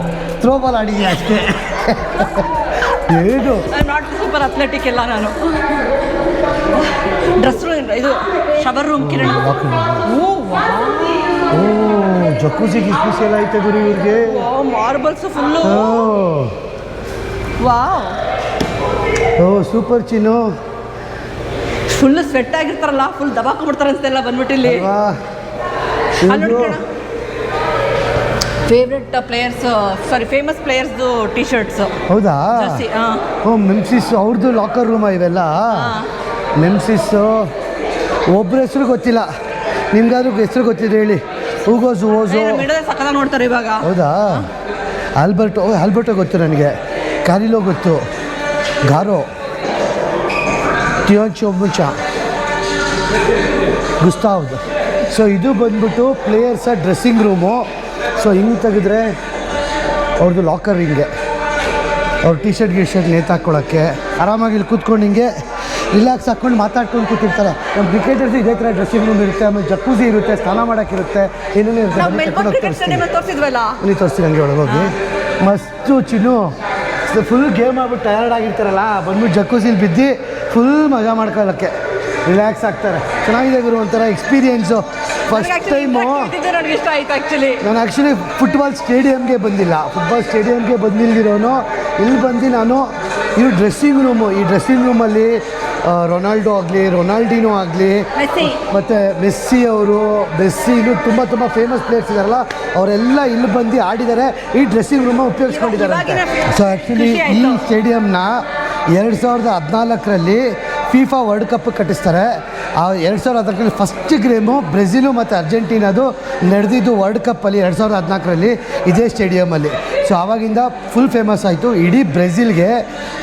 ಥ್ರೋ ಬಾಲ್ ಆಡಿದ್ಯಾ ಅಷ್ಟೇ? ಏನು ನಾಟ್ ಸೂಪರ್ ಅಥ್ಲೆಟಿಕ್ ಎಲ್ಲ ನಾನು. ಡ್ರೆಸ್ ಇದು ಶವರ್ ರೂಮ್ ಕಿರಣ. ಓ ಜಕ್ಕೂಸಿ ಗಿಸ್ಕೂಸಿ ಎಲ್ಲ ಐತೆ ಗುರು ಇವ್ರಿಗೆ. Marbles full. ವಾವ್. ಓ ಸೂಪರ್ ಚಿನ್ನು. ಫುಲ್ ಸ್ವೆಟ್ ಆಗಿರ್ತಾರಲ್ಲ, ಫುಲ್ ದಬಾಕೊಂಡ್ಬಿಡ್ತಾರೆ ಅಂತೆಲ್ಲ ಬಂದ್ಬಿಟ್ಟು ಇಲ್ಲಿ. ಅಲ್ಲಿ ನೋಡ್ಕೋಣ ಫೇವ್ರೆಟ್ ಪ್ಲೇಯರ್ಸ್, ಸಾರಿ ಫೇಮಸ್ ಪ್ಲೇಯರ್ಸ್ದು ಟಿ ಶರ್ಟ್ಸ್. ಹೌದಾ? ಹಾಂ. ಓ ಮೆಮ್ಸಿಸ್ ಅವ್ರದ್ದು ಲಾಕರ್ ರೂಮ ಇವೆಲ್ಲ. ಮೆಮ್ಸಿಸ್ಸು ಒಬ್ಬರ ಹೆಸರು ಗೊತ್ತಿಲ್ಲ, ನಿಮ್ಗಾದ್ರೂ ಹೆಸರು ಗೊತ್ತಿದೆ ಹೇಳಿ. ಹೂಗೋಸು ಓಸು ಸಕಲ ನೋಡ್ತಾರೆ ಇವಾಗ. ಹೌದಾ? ಆಲ್ಬರ್ಟೋ ಗೊತ್ತು ನನಗೆ, ಕಾರಿಲೋ ಗೊತ್ತು, ಗಾರೋ, ಟಿಯೋಚೊಬುಚ, ಗುಸ್ತಾವ್ದು. ಸೊ ಇದು ಬಂದ್ಬಿಟ್ಟು ಪ್ಲೇಯರ್ಸ ಡ್ರೆಸ್ಸಿಂಗ್ ರೂಮು. ಸೊ ಹಿಂಗೆ ತೆಗೆದ್ರೆ ಅವ್ರದ್ದು ಲಾಕರ್, ಹಿಂಗೆ ಅವ್ರು ಟಿ ಶರ್ಟ್ ನೇತಾಕೊಳ್ಳೋಕ್ಕೆ ಆರಾಮಾಗಿ ಇಲ್ಲಿ ಕೂತ್ಕೊಂಡು ಹಿಂಗೆ ರಿಲ್ಯಾಕ್ಸ್ ಹಾಕ್ಕೊಂಡು ಮಾತಾಡ್ಕೊಂಡು ಕೂತಿರ್ತಾರೆ. ನಮ್ಮ ಕ್ರಿಕೆಟರ್ಸ್ ಇದೇ ಥರ ಡ್ರೆಸ್ಸಿಂಗ್ ರೂಮ್ ಇರುತ್ತೆ, ಆಮೇಲೆ ಜಕ್ಕೂಸಿ ಇರುತ್ತೆ, ಸ್ನಾನ ಮಾಡೋಕ್ಕಿರುತ್ತೆ, ಏನೇನೇ ಇರುತ್ತೆ. ತೋರಿಸ್ತೀನಿ ಹಂಗೆ ಒಳಗೋಗಿ. ಮಸ್ತು ಚಿನ್ನು, ಫುಲ್ ಗೇಮ್ ಆಗ್ಬಿಟ್ಟು ಟಯರ್ಡ್ ಆಗಿರ್ತಾರಲ್ಲ, ಬಂದ್ಬಿಟ್ಟು ಜಕ್ಕೂಸಿಲಿ ಬಿದ್ದು ಫುಲ್ ಮಜಾ ಮಾಡ್ಕೊಳ್ಳೋಕ್ಕೆ ರಿಲ್ಯಾಕ್ಸ್ ಆಗ್ತಾರೆ. ಚೆನ್ನಾಗಿದೆ ಗುರು, ಒಂಥರ ಎಕ್ಸ್ಪೀರಿಯೆನ್ಸು. ಫಸ್ಟ್ ಟೈಮು ನನಗೆ ಇಷ್ಟ ಆಯ್ತು ಆ್ಯಕ್ಚುಲಿ. ನಾನು ಆ್ಯಕ್ಚುಲಿ ಫುಟ್ಬಾಲ್ ಸ್ಟೇಡಿಯಮ್ಗೆ ಬಂದಿಲ್ದಿರೋನು ಇಲ್ಲಿ ಬಂದು ನಾನು ಈ ಡ್ರೆಸ್ಸಿಂಗ್ ರೂಮು, ಈ ಡ್ರೆಸ್ಸಿಂಗ್ ರೂಮಲ್ಲಿ ರೊನಾಲ್ಡೋ ಆಗಲಿ, ರೊನಾಲ್ಡಿನೋ ಆಗಲಿ, ಮತ್ತು ಮೆಸ್ಸಿ ಇನ್ನೂ ತುಂಬ ಫೇಮಸ್ ಪ್ಲೇಯರ್ಸ್ ಇದ್ದಾರಲ್ಲ, ಅವರೆಲ್ಲ ಇಲ್ಲಿ ಬಂದು ಆಡಿದ್ದಾರೆ, ಈ ಡ್ರೆಸ್ಸಿಂಗ್ ರೂಮ ಉಪಯೋಗಿಸ್ಕೊಂಡಿದ್ದಾರೆ. ಸೊ ಆ್ಯಕ್ಚುಲಿ ಈ ಸ್ಟೇಡಿಯಮ್ನ 2014ರಲ್ಲಿ ಫಿಫಾ ವರ್ಲ್ಡ್ ಕಪ್ ಕಟ್ಟಿಸ್ತಾರೆ. ಆ 2014ರಲ್ಲಿ ಫಸ್ಟ್ ಗೇಮು ಬ್ರೆಜಿಲು ಮತ್ತು ಅರ್ಜೆಂಟೀನಾದು ನಡೆದಿದ್ದು ವರ್ಲ್ಡ್ ಕಪ್ಪಲ್ಲಿ 2014ರಲ್ಲಿ ಇದೇ ಸ್ಟೇಡಿಯಮಲ್ಲಿ. ಸೊ ಆವಾಗಿಂದ ಫುಲ್ ಫೇಮಸ್ ಆಯಿತು. ಇಡೀ ಬ್ರೆಜಿಲ್ಗೆ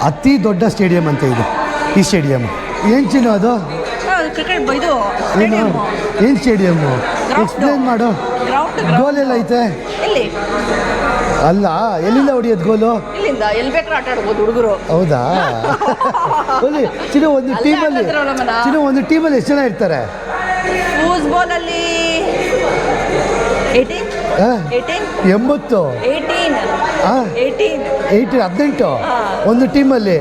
ಅತಿ ದೊಡ್ಡ ಸ್ಟೇಡಿಯಂ ಅಂತ ಇದು ಈ ಸ್ಟೇಡಿಯಮ್. ಏನು ಚಿನ್ನು ಅದು? ಏನು ಸ್ಟೇಡಿಯಮ್ಮು? ಎಕ್ಸ್ಪ್ಲೇನ್ ಮಾಡು. ಗೋಲೆಲ್ಲ ಐತೆ? ಅಲ್ಲ, ಎಲ್ಲಿಂದ ಹೊಡಿಯೋದು ಗೋಲು? ಇಲ್ಲಿಂದ ಎಲ್ಲಿ ಬೇಕಾದ್ರೂ ಆಟ ಆಡ್ಬೋದು ಹುಡುಗರು. ಹೌದಾ? ಚಿನ್ನು ಒಂದು ಟೀಮಲ್ಲಿ ಎಷ್ಟು ಜನ ಇರ್ತಾರೆ? ಫೂಟ್ಬಾಲ್ ಅಲ್ಲಿ 18 ಒಂದು ಟೀಮಲ್ಲಿ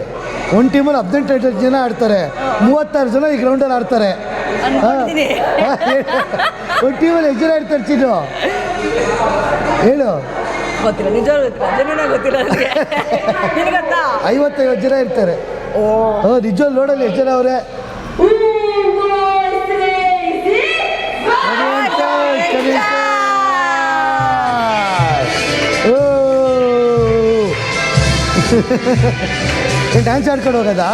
18 ಜನ ಆಡ್ತಾರೆ. 36 ಜನ ಈ ಗ್ರೌಂಡಲ್ಲಿ ಆಡ್ತಾರೆ. ಒಂದು ಟೀಮಲ್ಲಿ ಎಷ್ಟು ಜನ ಇರ್ತಾರೆ ಚಿನ್ನು ಹೇಳು? ಗೊತ್ತಿಲ್ಲ, ಗೊತ್ತಿಲ್ಲ. 55 ಜನ ಇರ್ತಾರೆ. ನಿಜವಾಗ್ಲೂ ನೋಡಲ್ಲಿ ಎಷ್ಟು ಜನ ಅವರೇ? ಡ್ಯಾನ್ಸ್ ಆಡ್ಕೊಂಡು ಹೋಗೋದಾ?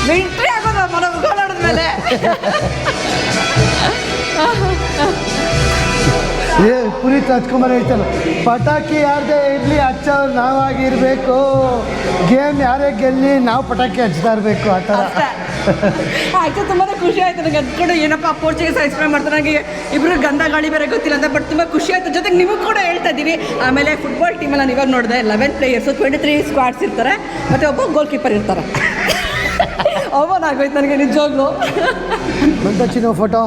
ಮಿಂಟ್ರಿ ಆಗೋದು ಗೋಲ್ ಆಡಿದ್ಮೇಲೆ. ಪುನೀತ್ ರಾಜ್ಕುಮಾರ್ ಹೇಳ್ತಾನೆ, ಪಟಾಕಿ ಯಾರದೇ ಇರಲಿ ಹಚ್ಚೋರು ನಾವಾಗಿರಬೇಕು, ಗೇಮ್ ಯಾರೇ ಗೆಲ್ಲಿ ನಾವು ಪಟಾಕಿ ಹಚ್ತಾ ಇರಬೇಕು. ಆ ಥರ ಆಯ್ತು. ತುಂಬಾ ಖುಷಿ ಆಯ್ತು ನನಗೆ ಅಂದ್ಕೊಂಡು, ಏನಪ್ಪ ಪೋರ್ಚುಗೀಸ್ ಎಕ್ಸ್ಪ್ಲೇನ್ ಮಾಡ್ತಾರೆ, ನನಗೆ ಇಬ್ಬರು ಗಂಧ ಗಾಳಿ ಬೇರೆ ಗೊತ್ತಿಲ್ಲ ಅಂತ. ಬಟ್ ತುಂಬ ಖುಷಿ ಆಯಿತು. ಜೊತೆಗೆ ನಿಮಗೆ ಕೂಡ ಹೇಳ್ತಾ ಇದ್ದೀವಿ. ಆಮೇಲೆ ಫುಟ್ಬಾಲ್ ಟೀಮಲ್ಲಿ ನಾನು ಇವಾಗ ನೋಡಿದೆ 11 ಪ್ಲೇಯರ್ಸು, 23 ಸ್ಕ್ವಾಡ್ಸ್ ಇರ್ತಾರೆ, ಮತ್ತು ಒಬ್ಬ ಗೋಲ್ ಕೀಪರ್ ಇರ್ತಾರೆ. ಅವನಾಗೋಯ್ತು ನನಗೆ ನಿಜವಾಗ್ಲೂ. ಬಂತ ಚಿನ್ನೋ ಫೋಟೋ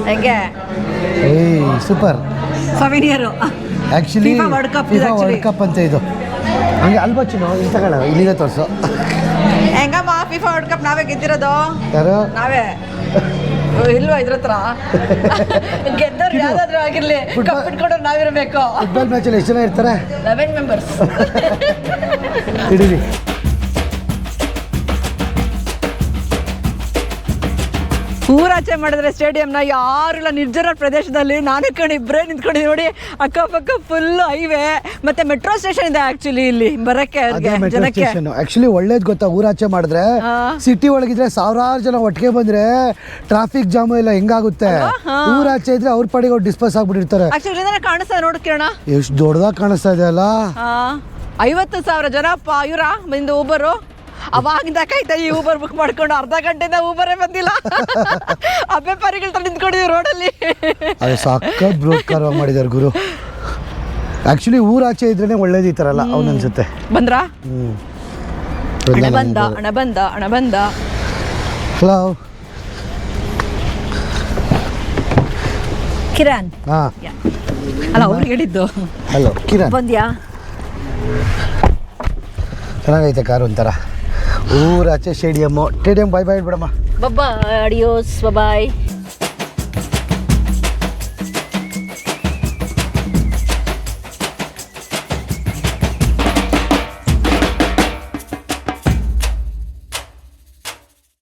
ಹೆಂಗೆ? ಸೂಪರ್. ಸವಿನಿಯರು ಆ್ಯಕ್ಚುಲಿ ವರ್ಲ್ಡ್ ಕಪ್ ಅಂತ ಇದು. ಹಂಗೆ ಅಲ್ವಾ ಚಿನ್ನೋ? ಇಲ್ಲಿ ತಗೊಳ್ಳ, ಇಲ್ಲಿಗೆ ತೋರಿಸು. ಹೆಂಗಮ್ಮ ಫಿಫಾ ವರ್ಲ್ಡ್ ಕಪ್ ನಾವೇ ಗೆದ್ದಿರೋದು? ಯಾರು? ನಾವೇ. ಇಲ್ವಾ ಇದ್ರ ಹತ್ರ ಗೆದ್ದವ್ರು ಯಾವ್ದಾದ್ರು ಆಗಿರ್ಲಿ ಕಪ್ ಇಟ್ಕೊಂಡ್ರೆ ನಾವಿರಬೇಕು. ಫುಟ್ಬಾಲ್ ಮ್ಯಾಚಲ್ಲಿ ಎಷ್ಟು ಜನ ಇರ್ತಾರೆ? 11 ಮೆಂಬರ್ಸ್. ಹಿಡೀರಿ. ಊರಾಚೆ ಮಾಡಿದ್ರೆ ಸ್ಟೇಡಿಯಂನ ಯಾರಿಲ್ಲ, ನಿರ್ಜನ ಪ್ರದೇಶದಲ್ಲಿ ನಾನು ಇಬ್ಬರೇ ನಿಂತ್ಕೊಂಡಿದ್ದೀವಿ ನೋಡಿ. ಅಕ್ಕಪಕ್ಕ ಫುಲ್ ಹೈವೇ ಮತ್ತೆ ಮೆಟ್ರೋ ಸ್ಟೇಷನ್ ಇದೆ ಆಕ್ಚುಲಿ ಇಲ್ಲಿ ಬರಕ್ಕೆ ಜನಕ್ಕೆ. ಆಕ್ಚುಲಿ ಒಳ್ಳೇದು ಗೊತ್ತಾ, ಊರಾಚೆ ಮಾಡಿದ್ರೆ ಸಿಟಿ ಒಳಗಿದ್ರೆ ಸಾವಿರಾರು ಜನ ಒಟ್ಟಿಗೆ ಬಂದ್ರೆ ಟ್ರಾಫಿಕ್ ಜಾಮ್ ಎಲ್ಲ ಹೆಂಗಾಗುತ್ತೆ. ಊರಾಚೆ ಇದ್ರೆ ಅವ್ರ ಪಾಡಿಗೆ ಅವ್ರು ಡಿಸ್ಪೋಸ್ ಆಗ್ಬಿಟ್ಟಿರ್ತಾರೆ. ಆಕ್ಚುಲಿ ಕಾಣಿಸ್ತಾ ನೋಡಿ ಕಿರಣ, ಎಷ್ಟು ದೊಡ್ಡದಾಗಿ ಕಾಣಿಸ್ತಾ ಇದೆ ಅಲ್ಲ. 50,000 ಜನಪ್ಪ ಇವರ ಬಂದು ಊಬರು. ಅವಾಗಿಂದ ಕಾಯ್ತಾ ಈ ಊಬರ್ ಬುಕ್ ಮಾಡ್ಕೊಂಡು ಅರ್ಧ ಗಂಟೆಯಿಂದ ಊಬರೇ ಬಂದಿಲ್ಲ. ಅಬ್ಬೆ ಪರಿಗಳ ನಿಂತ್ಕೊಂಡಿದ್ದೀವಿ ರೋಡಲ್ಲಿ. ಅದು ಸಖತ್ ಬೃಹತ್ ಕಾರ್ವಾಗಿ ಮಾಡಿದ್ದಾರೆ ಗುರು. ಆಕ್ಚುಲಿ ಊರಾಚೆ ಇದ್ರೇನೆ ಒಳ್ಳೇದು ಈ ಥರ ಅಲ್ಲ ಅವ್ನು ಅನ್ಸುತ್ತೆ. ಬಂದ್ರಾ? ಹಣ ಬಂದ. ಹಲೋ ಕಿರಣ್. ಹಾಂ ಅಲ್ಲ ಅವ್ರಿಗೆ ಹೇಳಿದ್ದು. ಹಲೋ ಕಿರಣ್, ಬಂದ್ಯಾ? ಚೆನ್ನಾಗೈತೆ ಕಾರು ಒಂಥರ. ಊರಾಚೆ ಸ್ಟೇಡಿಯಮ್ಮು. ಬಾಯ್ ಹೇಳ್ಬಿಡಮ್ಮ. ಬಾಯ್, ಅಡಿಯೋಸ್, ಬಾಯ್.